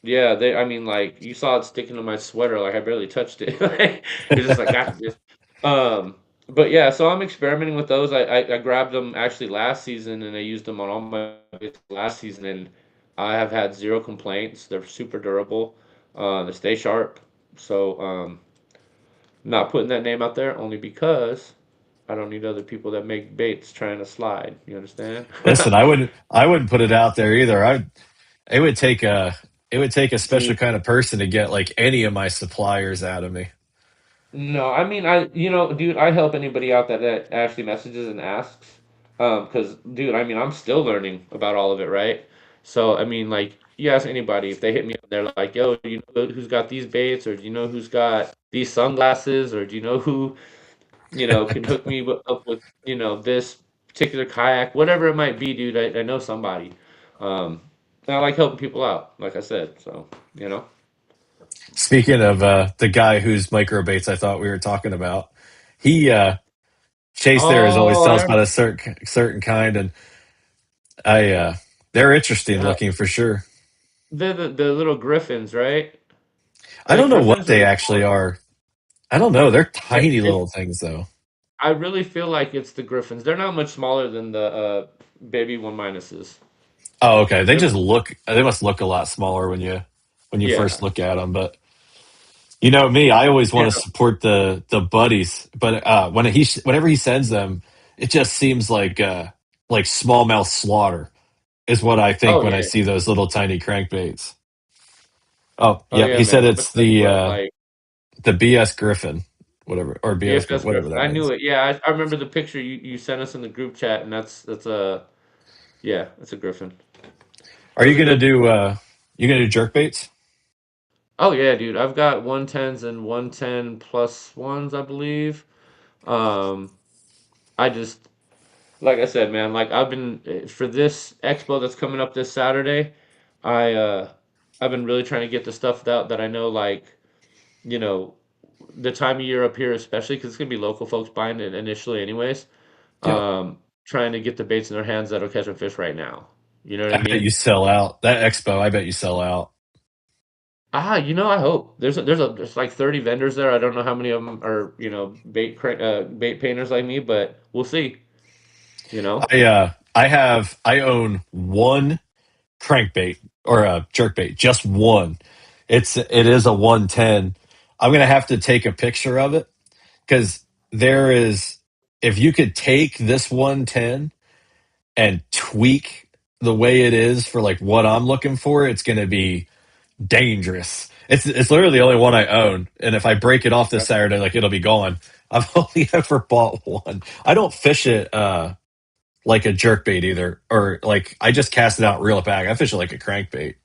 Yeah, they. I mean, like you saw it sticking to my sweater, like I barely touched it. Like, you're just like, got this. Um, but yeah, so I'm experimenting with those. I grabbed them actually last season, and I used them on all my baits last season, and I have had zero complaints. They're super durable. They stay sharp. So not putting that name out there only because I don't need other people that make baits trying to slide. You understand? Listen, I wouldn't put it out there either. It would take a it would take a special See, kind of person to get like any of my suppliers out of me. no, I mean, dude, I help anybody out that actually messages and asks. Because, dude, I mean, I'm still learning about all of it, right? So, I mean, like, you ask anybody if they hit me up, they're like, yo, do you know who's got these baits, or do you know who's got these sunglasses, or do you know who, can hook me up with, this particular kayak, whatever it might be, dude. I know somebody. Um, and I like helping people out, like I said. So, you know. Speaking of the guy whose microbaits I thought we were talking about, he Chase there has always Oh, tells about a certain kind, and I they're interesting uh, looking for sure. they're the little griffins, right? Are I they don't know what griffins or they the actually smaller ones? are. I don't know. They're It, tiny it, little things though. I really feel like it's the griffins. They're not much smaller than the baby one minuses. Oh, okay. They They're just look. They must look a lot smaller when you yeah. first look at them. But you know me, I always want Yeah. to support the buddies. But whenever he sends them, it just seems like smallmouth slaughter is what I think Oh when I yeah. see those little tiny crankbaits. Oh, Oh yep. yeah, He said man. I'm gonna it's tell you what, like the BS Griffin, whatever, or BS BFS Griffin, whatever griffin. that I knew means. it. Yeah, I remember the picture you sent us in the group chat, and that's a yeah, it's a griffin. Are Those are good. you gonna do jerk baits? Oh yeah, dude. I've got 110s and 110 plus ones, I believe. Um, I just like I said, man. Like I've been for this expo that's coming up this Saturday. I I've been really trying to get the stuff out that I know, like you know, the time of year up here, especially because it's gonna be local folks buying it initially, anyways. Yep. Um, trying to get the baits in their hands that'll catch a fish right now. You know what I I bet mean? you sell out. That expo, I bet you sell out. I hope there's like 30 vendors there. I don't know how many of them are, bait painters like me, but we'll see, you know. I own one crankbait or a jerkbait, just one. It is a 110. I'm gonna have to take a picture of it because there is, if you could take this 110 and tweak the way it is for like what I'm looking for, it's gonna be dangerous. It's literally the only one I own, and if I break it off this Saturday, like it'll be gone. I've only ever bought one. I don't fish it like a jerkbait either, or like I just cast it out, and reel it back. I fish it like a crankbait.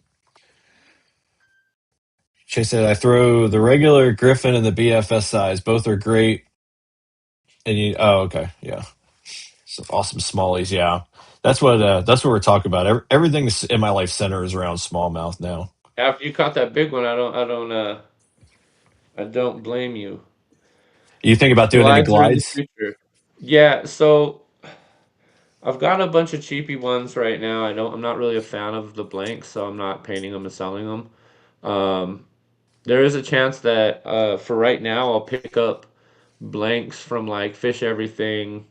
Chase said I throw the regular Griffin and the BFS size. Both are great. And you, oh, okay, yeah, some awesome smallies. Yeah, that's what we're talking about. Everything in my life centers around smallmouth now. After you caught that big one, I don't blame you. You think about doing any Glides are in the glides? future. Yeah, so I've got a bunch of cheapy ones right now. I'm not really a fan of the blanks, so I'm not painting them and selling them. Um, there is a chance that for right now I'll pick up blanks from like Fish Everything,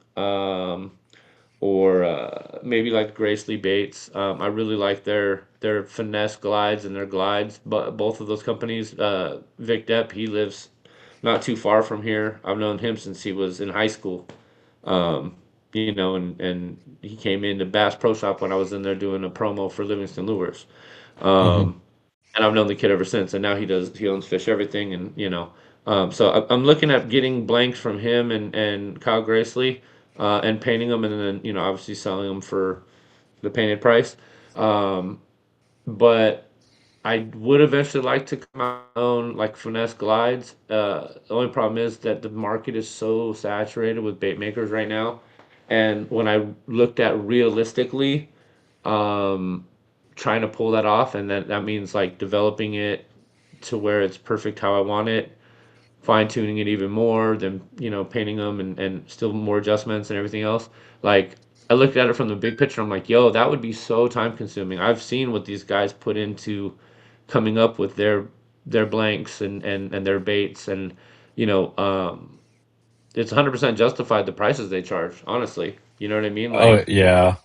or maybe like Gracely Baits. I really like their finesse glides and their glides, but both of those companies. Vic Depp, he lives not too far from here. I've known him since he was in high school. Um, and he came into Bass Pro Shop when I was in there doing a promo for Livingston Lures. Hmm. Um, and I've known the kid ever since. And now he owns Fish Everything, and so I'm looking at getting blanks from him and Kyle Gracely, and painting them, and then obviously selling them for the painted price. Um, but I would eventually like to come out with my own like finesse glides. The only problem is that the market is so saturated with bait makers right now, and when I looked at realistically, um, trying to pull that off, and that means like developing it to where it's perfect how I want it, fine tuning it even more, then painting them and still more adjustments and everything else. Like I looked at it from the big picture. I'm like, yo, that would be so time consuming. I've seen what these guys put into coming up with their blanks and their baits, and you know um, it's 100% justified the prices they charge. Honestly, you know what I mean? Oh Like yeah.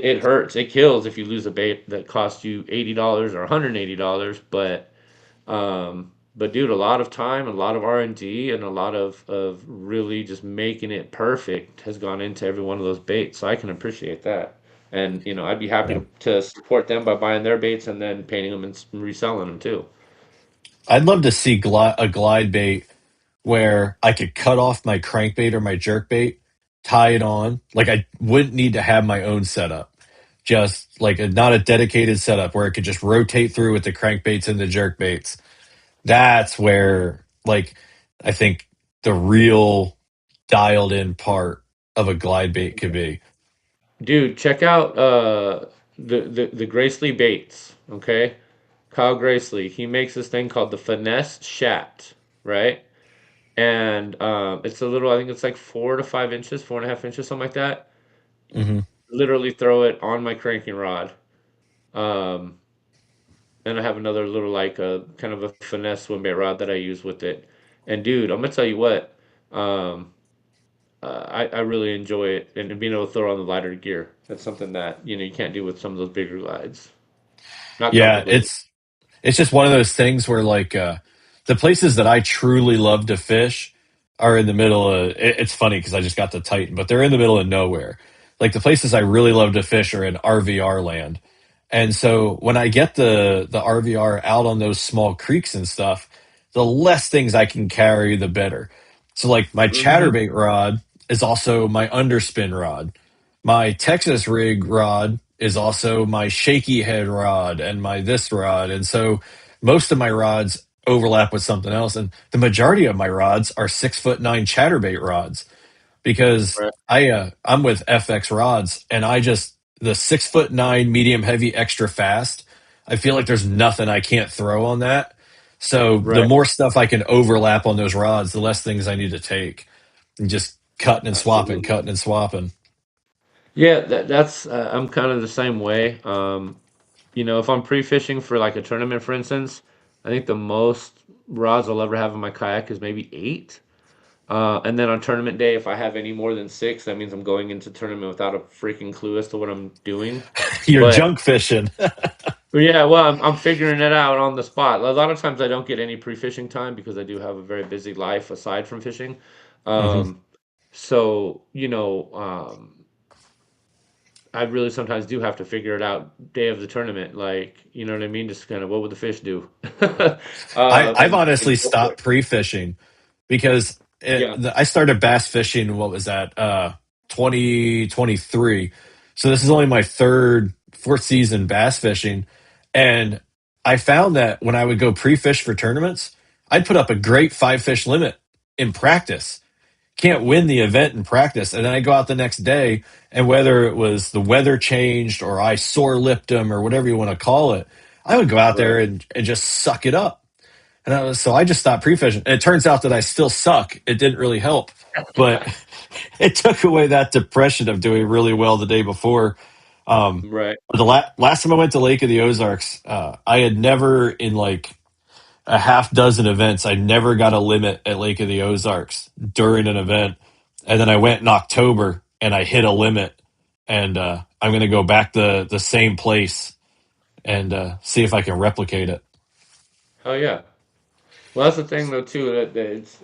it hurts, it kills if you lose a bait that costs you $80 or $180, but dude, a lot of time, a lot of R&D, and a lot of really just making it perfect has gone into every one of those baits. So I can appreciate that. And I'd be happy Yeah. to support them by buying their baits and then painting them and reselling them too. I'd love to see a glide bait where I could cut off my crankbait or my jerkbait, tie it on. Like I wouldn't need to have my own setup. Just like not a dedicated setup where it could just rotate through with the crankbaits and the jerkbaits. That's where like I think the real dialed in part of a glide bait could be. Dude, check out the Gracely baits, okay? Kyle Gracely, he makes this thing called the Finesse Shat, right? And it's a little, I think it's like 4 to 5 inches, 4.5 inches, something like that. Hmm. Literally throw it on my cranking rod. Um, and I have another little like a kind of a finesse swim bait rod that I use with it. And dude, I'm gonna tell you what, um, I really enjoy it, and being able to throw on the lighter gear. That's something that you can't do with some of those bigger glides. Not Yeah, comfortably. it's just one of those things where like the places that I truly love to fish are in the middle of it's funny because I just got to Titan, but they're in the middle of nowhere. Like the places I really love to fish are in RVR land. And so when I get the RVR out on those small creeks and stuff, the less things I can carry, the better. So like my Hmm. chatterbait rod is also my underspin rod. My Texas rig rod is also my shaky head rod and my this rod. And so most of my rods overlap with something else. And the majority of my rods are 6'9" chatterbait rods because Right. I'm with FX rods and I just the 6'9" medium heavy extra fast. I feel like there's nothing I can't throw on that. So the Right. more stuff I can overlap on those rods, the less things I need to take and just cutting and swapping, Absolutely. cutting and swapping. Yeah, that's I'm kind of the same way. If I'm pre-fishing for like a tournament, for instance, I think the most rods I'll ever have in my kayak is maybe eight. And then on tournament day, if I have any more than six, that means I'm going into tournament without a freaking clue as to what I'm doing. You're But junk fishing. yeah, well, I'm figuring it out on the spot. A lot of times I don't get any pre-fishing time because I do have a very busy life aside from fishing. Hmm. Um, so, I really sometimes do have to figure it out day of the tournament. Like, you know what I mean? Just kind of what would the fish do? I've And honestly go for stopped it. pre-fishing because Yeah, I started bass fishing. What was that? 2023. So this is only my fourth season bass fishing, and I found that when I would go pre-fish for tournaments, I'd put up a great five fish limit in practice. Can't win the event in practice, and then I go out the next day, and whether it was the weather changed or I sore lipped them or whatever you want to call it, I would go out there right, and just suck it up. So I just stopped pre-fishing. And it turns out that I still suck. It didn't really help, but it took away that depression of doing really well the day before. right. The last time I went to Lake of the Ozarks, I had never in like a half dozen events, I never got a limit at Lake of the Ozarks during an event. And then I went in October and I hit a limit. And I'm going to go back to the same place and see if I can replicate it. Oh yeah. Well, that's the thing though too that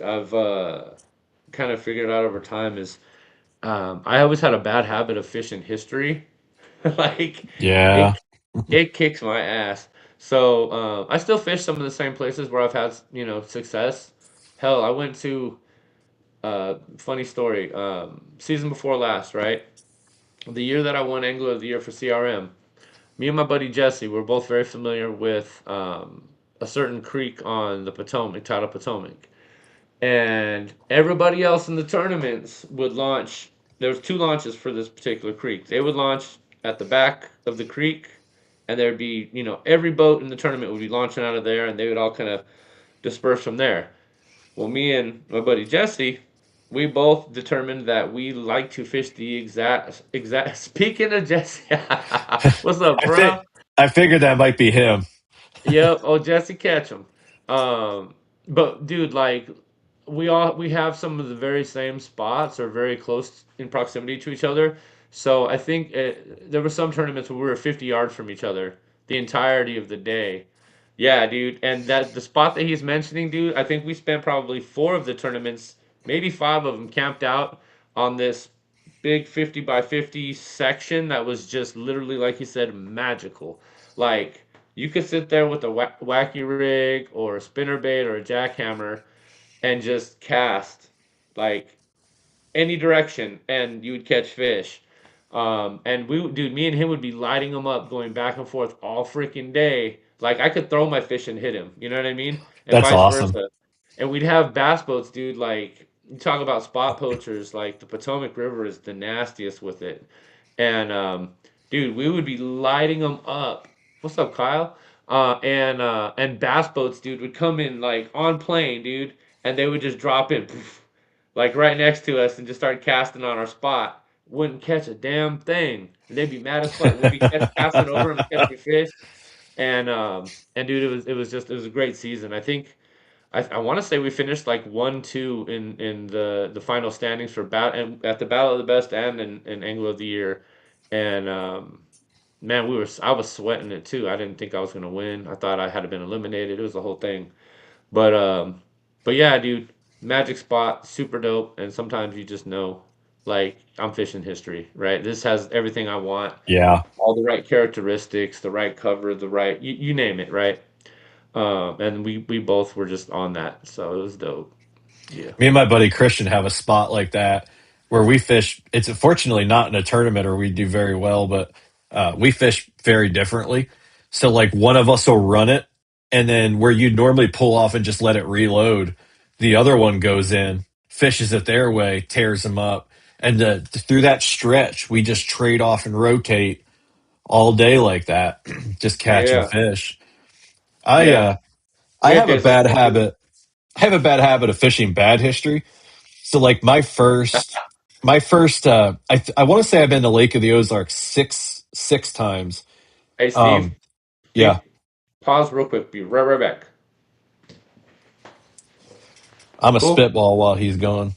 I've kind of figured out over time is I always had a bad habit of fishing history. Like Yeah, it it kicks my ass. So I still fish some of the same places where I've had success. Hell, I went to funny story. Season before last, right? The year that I won Angler of the Year for CRM, me and my buddy Jesse were both very familiar with a certain creek on the Potomac, titled Potomac, and everybody else in the tournaments would launch. There was two launches for this particular creek. They would launch at the back of the creek, and there'd be every boat in the tournament would be launching out of there, and they would all kind of disperse from there. Well, me and my buddy Jesse, we both determined that we like to fish the exact. Speaking of Jesse, what's up, I think bro? I figured that might be him. Yep. Oh, Jesse Ketchum. But dude, like we have some of the very same spots or very close in proximity to each other. So I think there were some tournaments where we were 50 yards from each other the entirety of the day. Yeah, dude. And that the spot that he's mentioning, dude, I think we spent probably four of the tournaments, maybe five of them, camped out on this big 50 by 50 section that was just literally, like he said, magical. Like you could sit there with a wacky rig or a spinnerbait or a jackhammer and just cast like any direction and you would catch fish. And dude, me and him would be lighting them up, going back and forth all freaking day. Like I could throw my fish and hit him, you know what I mean? And That's vice awesome. versa. And we'd have bass boats, dude. Like you talk about spot poachers, like the Potomac River is the nastiest with it. And dude, we would be lighting them up. What's up, Kyle? And bass boats, dude, would come in like on plane, dude, and they would just drop in, poof, like right next to us, and just start casting on our spot. Wouldn't catch a damn thing. And they'd be mad as fuck. We'd be casting over them, catching fish, and dude, it was a great season. I think I want to say we finished like 1-2 in the final standings for and at the Battle of the Best and in Angler of the Year, and man, I was sweating it too. I didn't think I was gonna win. I thought I had been eliminated. It was the whole thing. But um, but yeah, dude, magic spot, super dope. And sometimes you just know, like I'm fishing history, right? This has everything I want, Yeah. all the right characteristics, the right cover, the right you name it, right? And we both were just on that, so it was dope. Yeah. Me and my buddy Christian have a spot like that where we fish. It's unfortunately not in a tournament or we do very well, but we fish very differently. So, like, one of us will run it, and then where you'd normally pull off and just let it reload, the other one goes in, fishes it their way, tears them up. And through that stretch, we just trade off and rotate all day like that, just catching Yeah. fish. I Yeah. uh, I We had have a days like bad that too. habit. I have a bad habit of fishing bad history. So like my first, My first, I want to say I've been to Lake of the Ozarks six times. Hey, Steve. Um, yeah, Steve, pause real quick. Be right back. I'm a Cool. spitball while he's gone.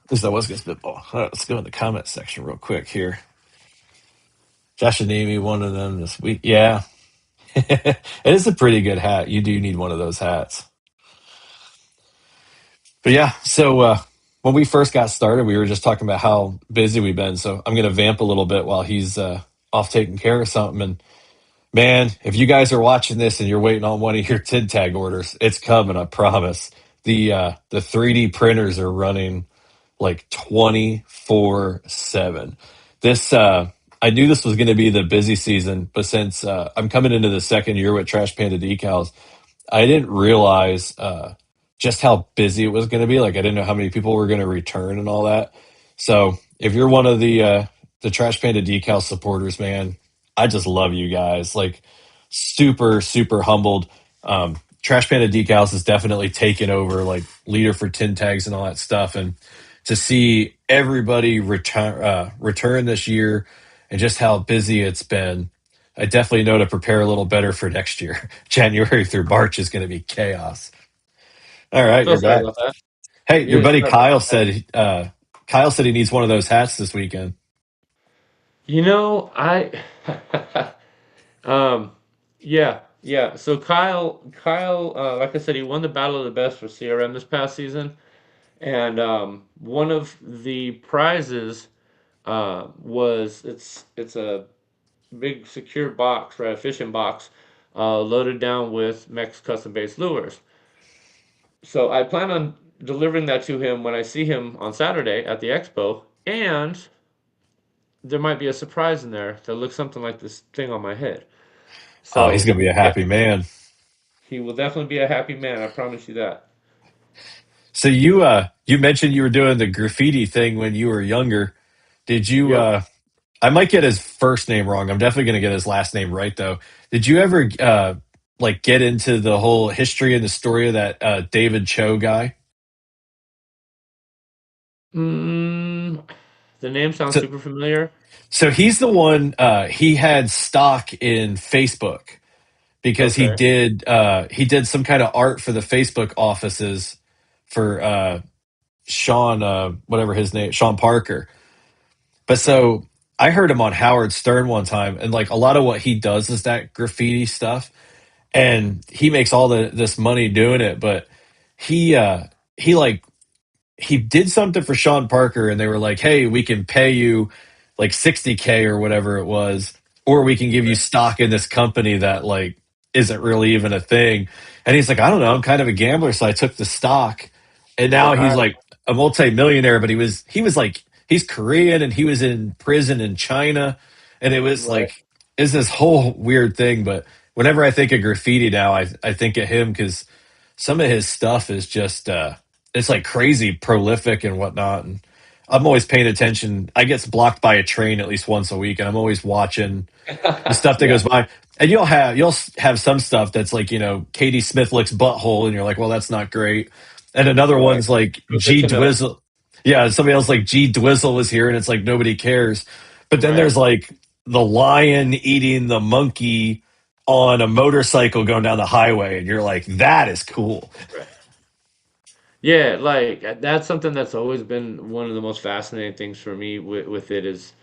At least I was gonna spitball. All right, let's go in the comment section real quick here. Josh and Amy, one of them this week. Yeah, it is a pretty good hat. You do need one of those hats. But yeah, so when we first got started, we were just talking about how busy we've been. So I'm gonna vamp a little bit while he's off taking care of something. And man, if you guys are watching this and you're waiting on one of your TID tag orders, it's coming. I promise. The 3D printers are running like 24/7. This I knew this was going to be the busy season, but since I'm coming into the second year with Trash Panda decals, I didn't realize just how busy it was going to be. Like I didn't know how many people were going to return and all that. So if you're one of the Trash Panda decal supporters, man, I just love you guys. Like super humbled. Trash Panda decals is definitely taken over, like leader for tin tags and all that stuff. And to see everybody return this year and just how busy it's been, I definitely know to prepare a little better for next year. January through March is going to be chaos. All right, So you're sorry back. about that. Hey, your Yeah, buddy sorry about that. Kyle said he needs one of those hats this weekend. You know, I um yeah. So Kyle like I said, he won the Battle of the Best for CRM this past season. And one of the prizes was it's a big secure box, right? A fishing box loaded down with Mex custom based lures. So I plan on delivering that to him when I see him on Saturday at the expo, and there might be a surprise in there that looks something like this thing on my head. Oh, he's So going to be a yeah, happy man. he will definitely be a happy man. I promise you that. So you mentioned you were doing the graffiti thing when you were younger. Did you Yep. I might get his first name wrong. I'm definitely going to get his last name right though. Did you ever like get into the whole history and the story of that David Cho guy? Mm, the name sounds So super familiar. so he's the one he had stock in Facebook because Okay. he did some kind of art for the Facebook offices for Sean whatever his name Sean Parker. But Okay. so I heard him on Howard Stern one time, and like a lot of what he does is that graffiti stuff, and he makes all this money doing it. But he he like he did something for Sean Parker, and they were like, "Hey, we can pay you like 60K or whatever it was, or we can give you stock in this company that like isn't really even a thing." And he's like, "I don't know, I'm kind of a gambler, so I took the stock." And now he's Right. like a multi-millionaire, but he was like he's Korean and he was in prison in China, and it was Right. like is this whole weird thing. But whenever I think of graffiti now, I think of him because some of his stuff is just it's like crazy prolific and whatnot. And I'm always paying attention. I get blocked by a train at least once a week, and I'm always watching the stuff that Yeah. goes by. And you'll have some stuff that's like Katie Smith licks butthole, and you're like, well, that's not great. And another Right. one's like Oh, good G to know. Dwizzle. Yeah, somebody else like G Dwizzle was here, and it's like nobody cares. But then Right. there's like the lion eating the monkey on a motorcycle going down the highway, and you're like, that is cool. Right. Yeah, like that's something that's always been one of the most fascinating things for me with it is,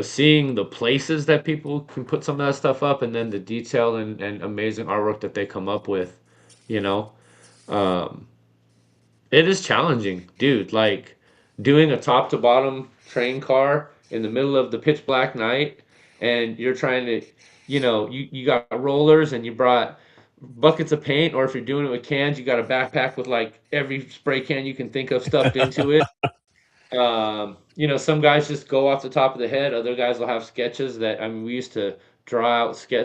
seeing the places that people can put some of that stuff up and then the detail and amazing artwork that they come up with, you know. Um, it is challenging, dude. Like doing a top to bottom train car in the middle of the pitch black night, and you're trying to, you got rollers and you brought buckets of paint, or if you're doing it with cans, you got a backpack with like every spray can you can think of stuffed into it. Some guys just go off the top of the head. Other guys will have sketches that, I mean, we used to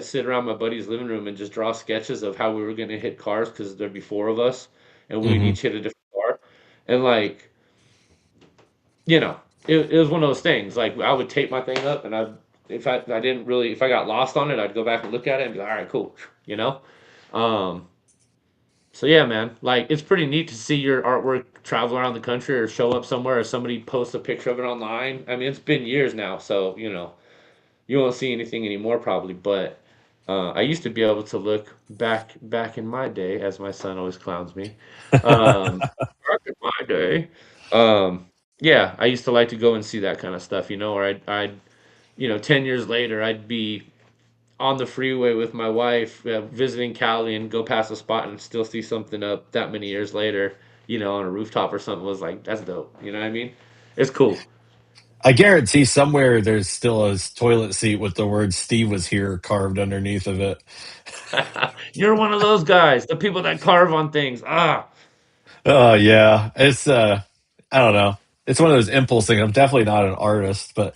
sit around my buddy's living room and just draw sketches of how we were going to hit cars because there'd be four of us and we'd Hmm. each hit a different car. And like, you know, it was one of those things. Like I would tape my thing up and I didn't really, if I got lost on it, I'd go back and look at it and be like, all right, cool. You know? Um, So yeah, man, like it's pretty neat to see your artwork travel around the country or show up somewhere or somebody posts a picture of it online. I mean, it's been years now, so you won't see anything anymore probably, but I used to be able to look back in my day, as my son always clowns me. Back in my day, um, yeah, I used to like to go and see that kind of stuff, or I'd 10 years later, I'd be on the freeway with my wife visiting Cali and go past a spot and still see something up that many years later, on a rooftop or something was like, that's dope. You know what I mean? It's cool. I guarantee somewhere there's still a toilet seat with the word Steve was here carved underneath of it. You're one of those guys, the people that carve on things. Ah, Oh yeah, it's I don't know. It's one of those impulse things. I'm definitely not an artist, but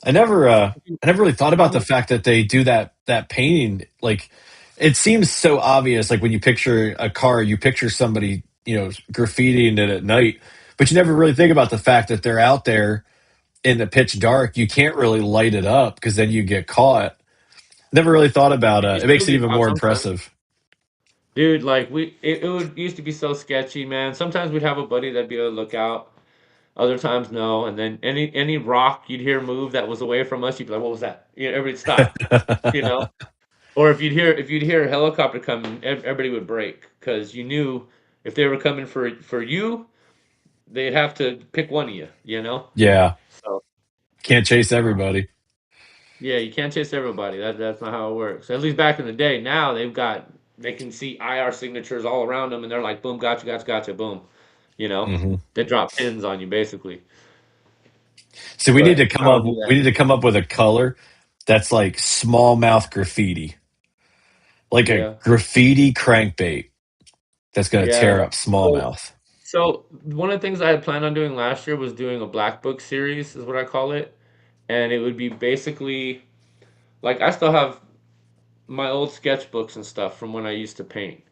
I never really thought about the I'm, fact that they do that painting. Like, it seems so obvious. Like when you picture a car, you picture somebody, graffitiing it at night, but you never really think about the fact that they're out there in the pitch dark. You can't really light it up because then you get caught. Never really thought about you it. still Makes it get even caught more sometimes. impressive. Dude, like it would used to be so sketchy, man. Sometimes we'd have a buddy that'd be able to look out. Other times, no. And then any rock you'd hear move that was away from us, you'd be like, "What was that?" Everybody'd stop. You know. Or if you'd hear a helicopter coming, everybody would break because you knew if they were coming for you, they'd have to pick one of you. Yeah, So can't chase uh, everybody. yeah, you can't chase everybody. That's not how it works. At least back in the day. Now they can see IR signatures all around them, and they're like, boom, gotcha, gotcha, gotcha, boom. You know, Hmm. they drop pins on you basically. So we need to But come I don't up. do We that. need to come up with a color that's like smallmouth graffiti, like a Yeah, graffiti crankbait that's going to tear yeah. up So smallmouth. so one of the things I had planned on doing last year was doing a black book series, is what I call it, and it would be basically like I still have my old sketchbooks and stuff from when I used to paint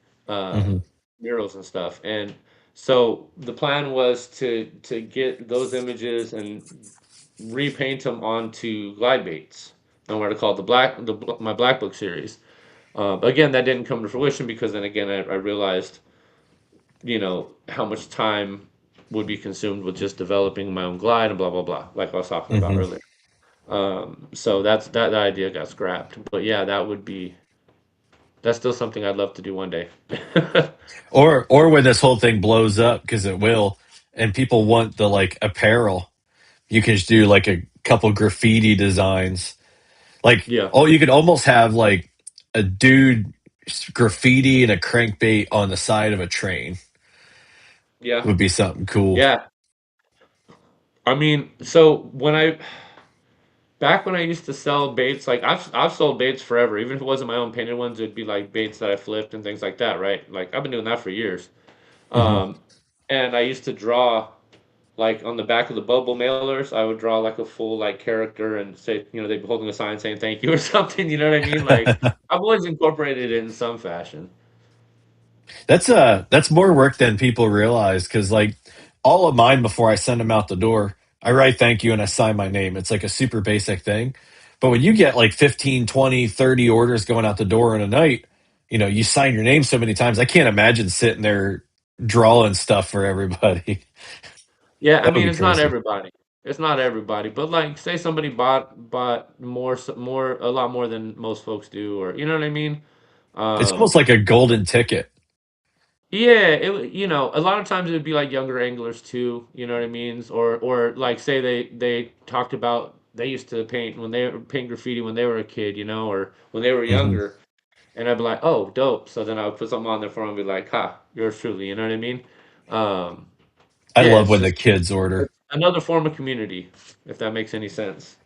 Hmm. murals and stuff. And so the plan was to get those images and repaint them onto glide baits. And what I call my black book series. But again, that didn't come to fruition because then again I realized how much time would be consumed with just developing my own glide and blah blah blah, like I was talking about Hmm. earlier. So that idea got scrapped. But yeah, that's still something I'd love to do one day. Or when this whole thing blows up, because it will, and people want the like apparel, you can just do like a couple graffiti designs. Like, Yeah, oh, you could almost have like a dude graffiti and a crankbait on the side of a train. yeah, Would be something cool. yeah. I mean, so back when I used to sell baits, like I've sold baits forever. Even if it wasn't my own painted ones, it'd be like baits that I flipped and things like that, right? Like I've been doing that for years. Hmm. Um, and I used to draw like on the back of the bubble mailers. I would draw like a full like character and say, they'd be holding a sign saying thank you or something. You know what I mean? Like I've always incorporated it in some fashion. That's more work than people realize, because like all of mine, before I send them out the door, I write thank you and I sign my name. It's like a super basic thing. But when you get like 15, 20, 30 orders going out the door in a night, you sign your name so many times. I can't imagine sitting there drawing stuff for everybody. Yeah, I That would mean be it's not crazy. everybody. It's not everybody, but like say somebody bought more a lot more than most folks do, or you know what I mean? It's almost Um, like a golden ticket. yeah, a lot of times it would be like younger anglers too, you know what I mean? Or like say they talked about they used to paint when they were paint graffiti when they were a kid, or when they were Hmm. younger, and I'd be like, oh, dope. So then I would put something on there for them and be like, ha, yours truly, you know what I mean? Um, I yeah, love it's when the just kids order. another form of community, if that makes any sense.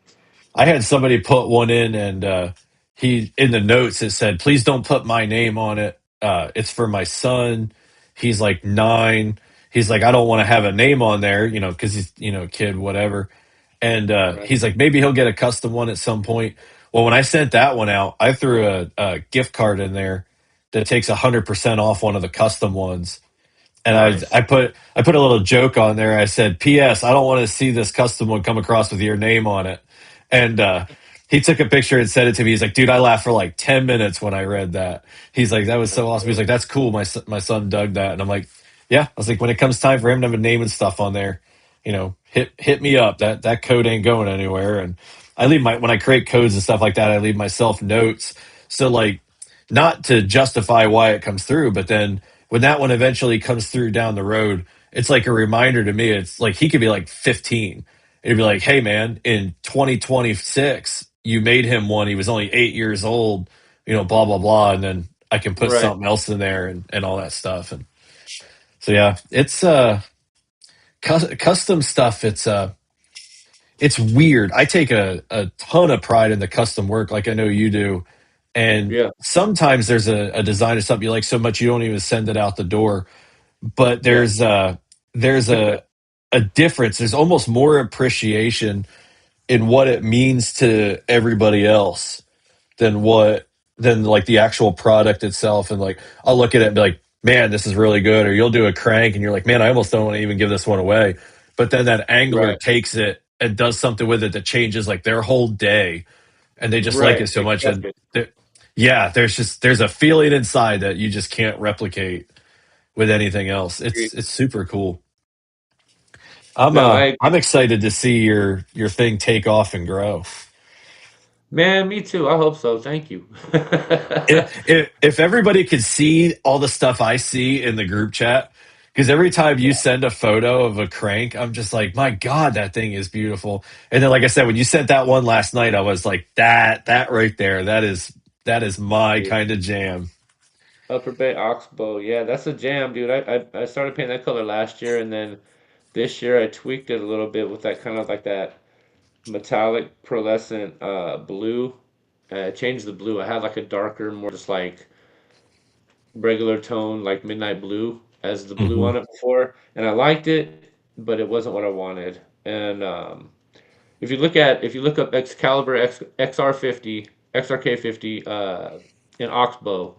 I had somebody put one in, and he in the notes it said, "Please don't put my name on it. It's for my son. He's like 9. He's like, I don't want to have a name on there, because he's a kid, whatever." And Right. he's like, maybe he'll get a custom one at some point. Well, when I sent that one out, I threw a gift card in there that takes 100% off one of the custom ones, and I Nice. put a little joke on there. I said, "P.S. I don't want to see this custom one come across with your name on it." And he took a picture and sent it to me. He's like, dude, I laughed for like 10 minutes when I read that. He's like, that was That's so awesome. He's cool. like, that's cool. My son dug that. And I'm like, yeah. I was like, when it comes time for him to have a name and stuff on there, hit me up. That code ain't going anywhere. And I leave when I create codes and stuff like that, I leave myself notes. So like, not to justify why it comes through, but then when that one eventually comes through down the road, it's like a reminder to me. It's like he could be like 15. It'd be like, hey man, in 2026, you made him one. He was only 8 years old, blah blah blah, and then I can put Right. something else in there and all that stuff. And so yeah, it's custom stuff. It's weird. I take a ton of pride in the custom work, like I know you do. And Yeah. sometimes there's a design or something you like so much you don't even send it out the door. But Yeah. there's a difference. There's almost more appreciation in what it means to everybody else than than like the actual product itself. And like I'll look at it and be like, man, this is really good. Or you'll do a crank and you're like, man, I almost don't want to even give this one away. But then that angler Right. takes it and does something with it that changes like their whole day, and they just like Right. it so They much. crush And it. yeah, there's a feeling inside that you just can't replicate with anything else. Agreed. It's super cool. No, I I'm agree. excited to see your thing take off and grow. Man, me too. I hope so. Thank you. If everybody could see all the stuff I see in the group chat, because every time you send a photo of a crank, I'm just like, my God, that thing is beautiful. And then, like I said, when you sent that one last night, I was like, that right there, that is my Yeah. kind of jam. Upper Bay Oxbow. Yeah, that's a jam, dude. I started painting that color last year, and then this year I tweaked it a little bit with that kind of like that metallic pearlescent blue. I changed the blue. I had like a darker, more just like regular tone, like midnight blue as the blue Hmm. on it before, and I liked it, but it wasn't what I wanted. And if you look up Excalibur XR50 XRK50 in Oxbow,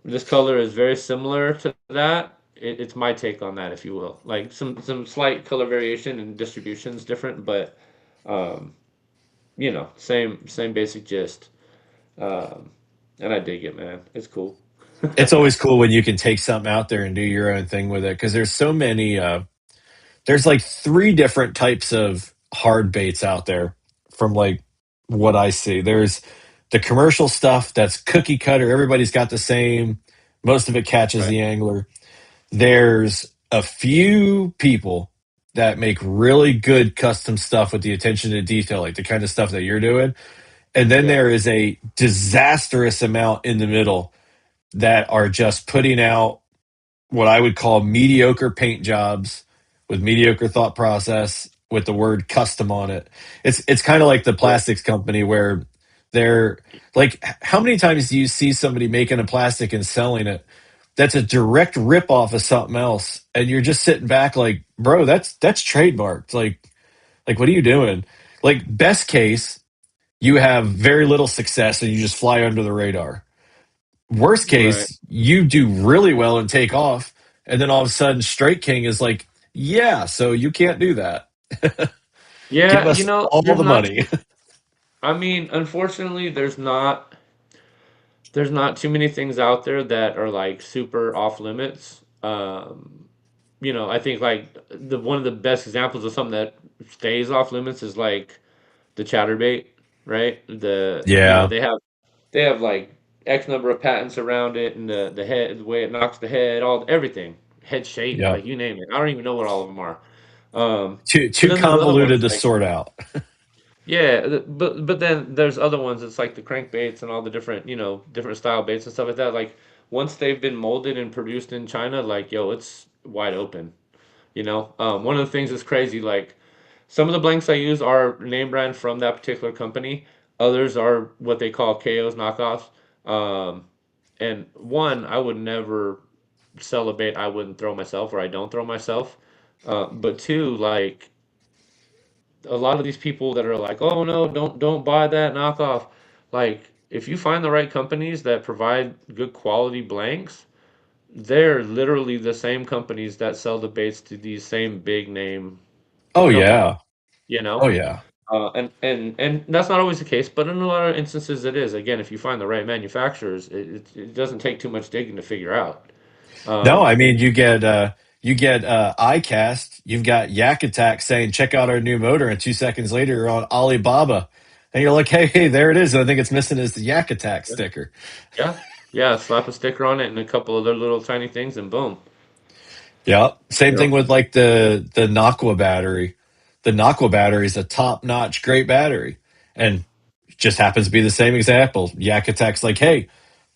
this color is very similar to that. It's my take on that, if you will. Like some slight color variation and distributions different, but um, same basic gist. Um, and I dig it, man. It's cool. It's always cool when you can take something out there and do your own thing with it, because there's so many. There's like three different types of hard baits out there from like what I see. There's the commercial stuff that's cookie cutter. Everybody's got the same. Most of it catches Right. the angler. There's a few people that make really good custom stuff with the attention to detail, like the kind of stuff that you're doing. And then Yeah. there is a disastrous amount in the middle that are just putting out what I would call mediocre paint jobs with mediocre thought process with the word custom on it. It's kind of like the Yeah. plastics company where they're like, how many times do you see somebody making a plastic and selling it that's a direct rip off of something else, and you're just sitting back like, bro, that's trademarked. Like what are you doing? Like best case, you have very little success and you just fly under the radar. Worst Right. case, you do really well and take off, and then all of a sudden, Straight King is like, "Yeah, so you can't do that. Give Yeah, us all there's the not money." too, I mean, unfortunately, there's not too many things out there that are like super off limits. I think like the one of the best examples of something that stays off limits is like the chatterbait, right? Yeah, They have like X number of patents around it, and the head, the way it knocks the head, all everything, head shape, yeah. like you name it. I don't even know what all of them are. Um, but Too then there's other ones convoluted to like sort out. yeah, but then there's other ones. It's like the crankbaits and all the different different style baits and stuff like that. Like once they've been molded and produced in China, like yo, it's wide open. One of the things that's crazy, like some of the blanks I use are name brand from that particular company. Others are what they call KO's knockoffs. Um, and one, I would never sell a bait I wouldn't throw myself or I don't throw myself. But two, like a lot of these people that are like, oh no, don't buy that knockoff. Like if you find the right companies that provide good quality blanks, they're literally the same companies that sell the baits to these same big name Oh companies. yeah, You oh know, yeah. And that's not always the case, but in a lot of instances it is. Again, if you find the right manufacturers, it doesn't take too much digging to figure out. No, I Um, mean you get iCast, you've got Yak Attack saying check out our new motor, and 2 seconds later you're on Alibaba, and you're like, hey, there it is. And I think it's missing is the Yak Attack yeah, sticker. yeah, yeah. Slap a sticker on it and a couple other little tiny things, and boom. Yeah. Same thing Yep. with like the Naqua battery. The Naqua battery is a top notch, great battery, and just happens to be the same example. Yak Attack's like, hey,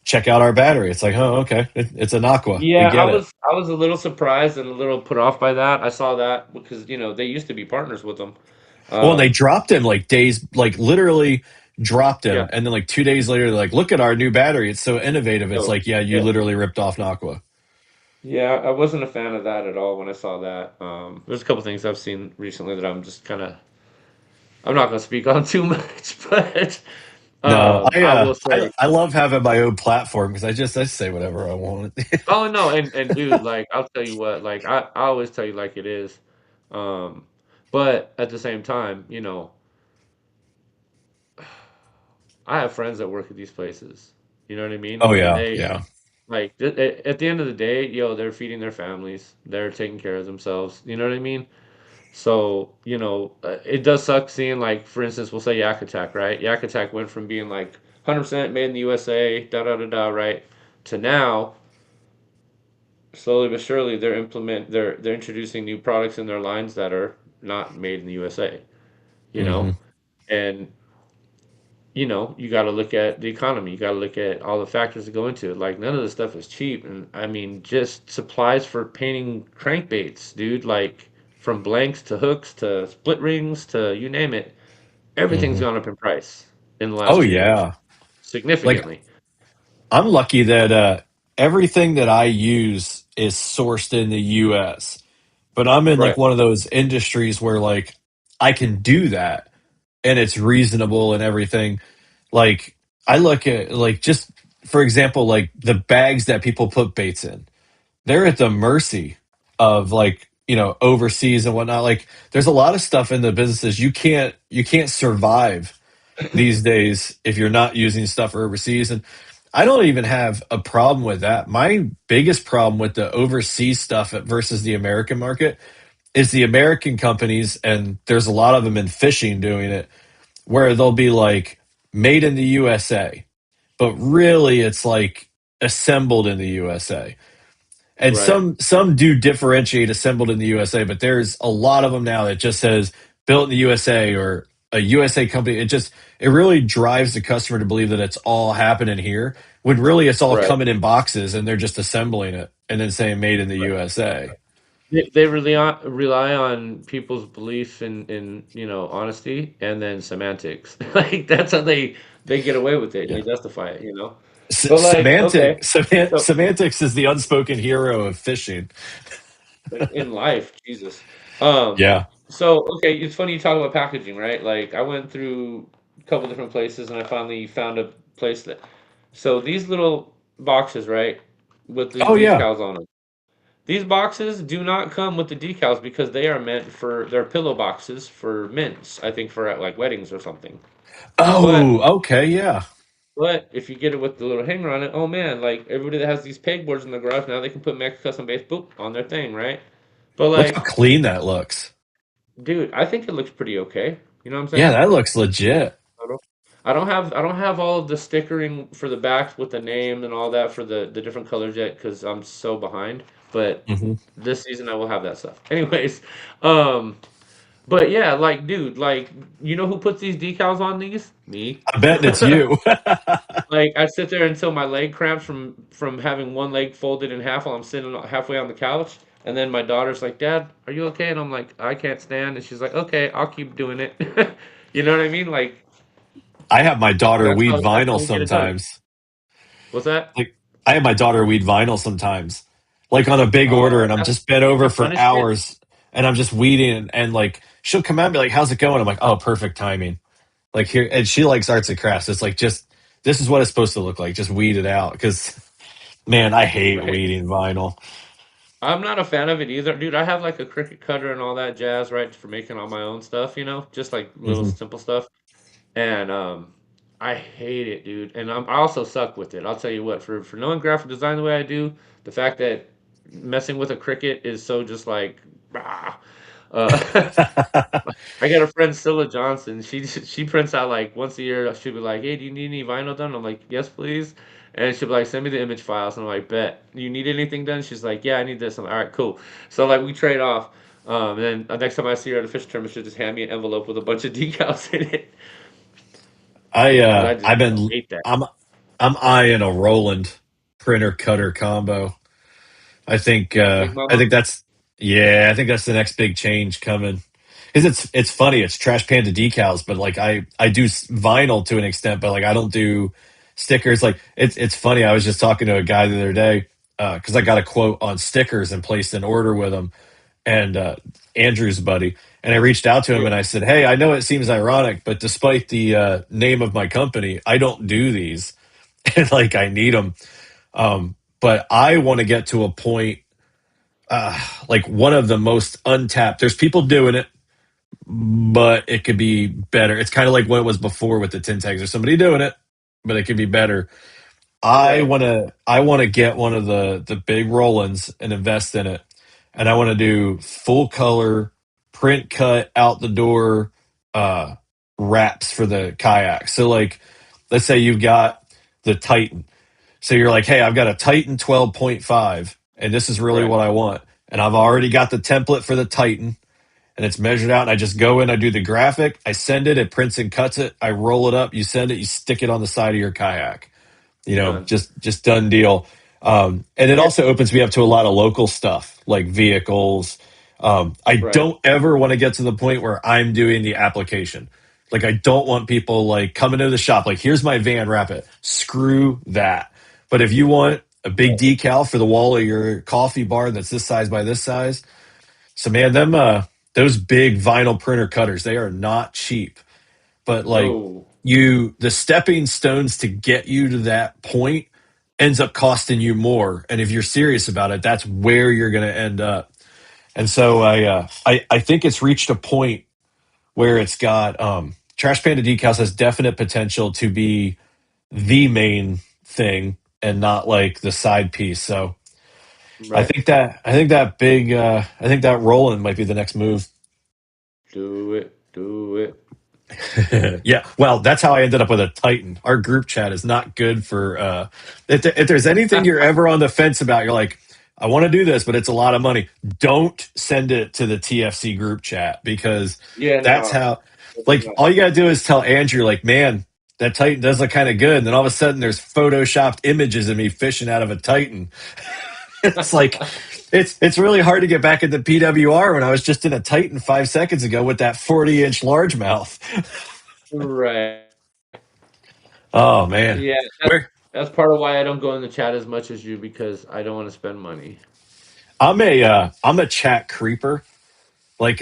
check out our battery. It's like, oh, okay, it's an Aqua. We Yeah, get it. I was a little surprised and a little put off by that. I saw that because they used to be partners with them. Well, and they Um, dropped him like days, like literally dropped yeah. him, and then like 2 days later, they're like, look at our new battery. It's so innovative. It's So like, yeah, you yeah, literally ripped off Naqua. yeah. I wasn't a fan of that at all when I saw that. There's a couple things I've seen recently that I'm just kind of I'm not going to speak on too much, but No, I will say, I love having my own platform because I say whatever I want. oh no, and dude, like I'll tell you what, like I always tell you like it is, um, but at the same time, I have friends that work at these places. You know what I mean? Oh And yeah, they yeah. like at the end of the day, they're feeding their families, they're taking care of themselves. You know what I mean? So, it does suck seeing, like, for instance, we'll say Yak Attack, right? Yak Attack went from being like 100% made in the USA, da da da da, right? To now, slowly but surely, they're introducing new products in their lines that are not made in the USA, you know? Hmm. And you got to look at the economy. You got to look at all the factors that go into it. Like none of this stuff is cheap, and I mean, just supplies for painting crankbaits, dude. Like from blanks to hooks to split rings to you name it, everything's Hmm. gone up in price in the Oh last 2 years, yeah. Like significantly. I'm lucky that everything that I use is sourced in the U.S. But I'm in like Right, one of those industries where like I can do that and it's reasonable and everything. Like I look at like just for example, like the bags that people put baits in, they're at the mercy of like overseas and whatnot. Like there's a lot of stuff in the businesses you can't survive these days if you're not using stuff for overseas. And I don't even have a problem with that. My biggest problem with the overseas stuff versus the American market is the American companies, and there's a lot of them in fishing doing it, where they'll be like made in the USA, but really it's like assembled in the USA. And right, some do differentiate assembled in the USA, but there's a lot of them now that just says built in the USA or a USA company. It really drives the customer to believe that it's all happening here when really it's all right. coming in boxes and they're just assembling it and then saying made in the USA. They rely on people's belief in honesty and then semantics. Like that's how they get away with it and they Yeah. justify it. But like, okay, so Semantics is the unspoken hero of fishing. in life, Jesus. Um, Yeah. so okay, it's funny you talk about packaging, right? Like I went through a couple different places and I finally found a place that so these little boxes, right, with these Oh yeah. decals on them. These boxes do not come with the decals because they are meant for they're pillow boxes for mints, I think for like weddings or something. But Oh, okay, yeah. but if you get it with the little hanger on it, oh man, like everybody that has these pegboards in the garage now they can put Mecha Custom Base boop on their thing, right? But Look how like clean that looks. dude, I think it looks pretty okay. You know what I'm Yeah, saying? that looks legit. I don't have all of the stickering for the backs with the name and all that for the different colors yet because I'm so behind. But Hmm. this season I will have that stuff. Anyways, um, but yeah, like dude, like you know who puts these decals on these? Me. I bet it's you. Like I sit there until my leg cramps from having one leg folded in half while I'm sitting halfway on the couch. And then my daughter's like, "Dad, are you okay?" And I'm like, "I can't stand." And she's like, "Okay, I'll keep doing it." You know what I mean? Like I have my daughter weed that's how vinyl we get it done. sometimes. What's that? Like I have my daughter weed vinyl sometimes. Like on a big order Oh, and I'm that's just bent over the for punishment, hours and I'm just weeding and like she'll come out and be like, how's it going? I'm like, oh, perfect timing. Like here and she likes arts and crafts. It's like just this is what it's supposed to look like. Just weed it out. Cause man, I hate right? weeding vinyl. I'm not a fan of it either, dude. I have like a Cricut cutter and all that jazz, right, for making all my own stuff, just like little Hmm. simple stuff. And I hate it, dude. And I also suck with it. I'll tell you what, for knowing graphic design the way I do, the fact that messing with a Cricut is so just like, ah, uh, I got a friend, Scylla Johnson. She prints out like once a year. She'll be like, "Hey, do you need any vinyl done?" I'm like, "Yes, please." And she'll be like, "Send me the image files." And I'm like, "Bet." You need anything done? She's like, "Yeah, I need this." I'm like, "All right, cool." So like we trade off. And then next time I see her at a fish tournament, she'll just hand me an envelope with a bunch of decals in it because I just I've been hate that. I'm I'm eyeing a Roland printer cutter combo. Big I Mama. think that's yeah, I think that's the next big change coming. Because it's funny, it's Trash Panda decals, but like I do vinyl to an extent, but like I don't do stickers. Like it's funny. I was just talking to a guy the other day because I got a quote on stickers and placed an order with him, and Andrew's buddy. And I reached out to him Yeah, and I said, "Hey, I know it seems ironic, but despite the name of my company, I don't do these, and like I need them. But I want to get to a point, like one of the most untapped. There's people doing it, but it could be better. It's kind of like what it was before with the tin tags. There's somebody doing it, but it could be better. right. I wanna get one of the big Rollins and invest in it, and I want to do full color print cut out the door uh, wraps for the kayak. So like, let's say you've got the Titan. So you're like, hey, I've got a Titan 12.5, and this is really Right. what I want. And I've already got the template for the Titan, and it's measured out. And I just go in, I do the graphic, I send it, it prints and cuts it, I roll it up, you send it, you stick it on the side of your kayak. Done. Just done deal. And it Yeah. also opens me up to a lot of local stuff like vehicles. I Right. don't ever want to get to the point where I'm doing the application. Like I don't want people like coming to the shop like here's my van, wrap it. Screw that. But if you want a big Right. decal for the wall of your coffee bar that's this size by this size, so man, them those big vinyl printer cutters, they are not cheap. But like No. the stepping stones to get you to that point ends up costing you more. And if you're serious about it, that's where you're going to end up. And so I think it's reached a point where it's got Trash Panda Decals has definite potential to be the main thing and not like the side piece. So Right. I think that Roland might be the next move. Do it. Do it. Yeah, well, that's how I ended up with a Titan. Our group chat is not good for if there's anything you're ever on the fence about, you're like, I want to do this, but it's a lot of money. Don't send it to the TFC group chat because Yeah, that's no. how like all you gotta do is tell Andrew, like, man, that Titan does look kind of good. And then all of a sudden there's photoshopped images of me fishing out of a Titan. It's like it's really hard to get back into PWR when I was just in a Titan 5 seconds ago with that 40-inch largemouth. Right. Oh man, Yeah, where that's part of why I don't go in the chat as much as you because I don't want to spend money. I'm a chat creeper. Like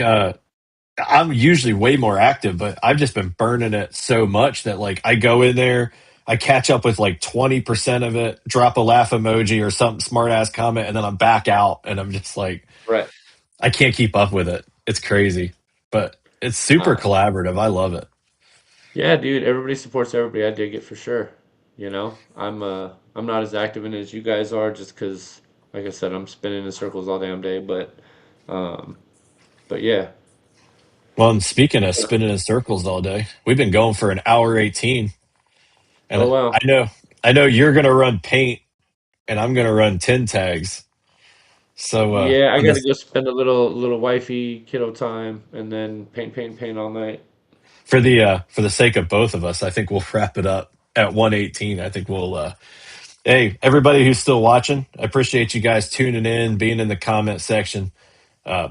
I'm usually way more active, but I've just been burning it so much that like I go in there, I catch up with like 20% of it, drop a laugh emoji or something smart ass comment, and then I'm back out, and I'm just like Right. I can't keep up with it. It's crazy, but it's super Uh, collaborative. I love it. yeah, dude, everybody supports everybody. I dig it for sure. I'm not as active in it as you guys are just because, like I said, I'm spinning in circles all damn day. Um, but yeah. Well, and speaking of spinning in circles all day, we've been going for an hour 18, and Oh wow. I know you're gonna run paint, and I'm gonna run tin tags. So Yeah, I on gotta this go spend a little wifey kiddo time and then paint all night. for the sake of both of us, I think we'll wrap it up at 118. I think we'll hey, everybody who's still watching, I appreciate you guys tuning in, being in the comment section,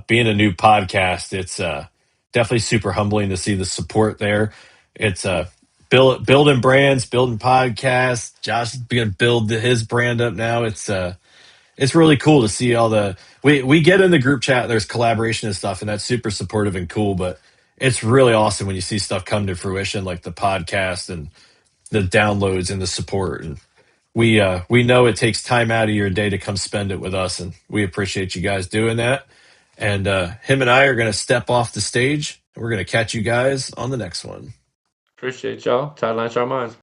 being a new podcast. It's definitely super humbling to see the support there. It's building brands, building podcasts. Josh is going to build his brand up now. It's really cool to see all the we get in the group chat. There's collaboration and stuff, and that's super supportive and cool. But it's really awesome when you see stuff come to fruition, like the podcast and the downloads and the support. And we know it takes time out of your day to come spend it with us, and we appreciate you guys doing that. And him and I are going to step off the stage, and we're going to catch you guys on the next one. Appreciate y'all. Tight line, sharp minds.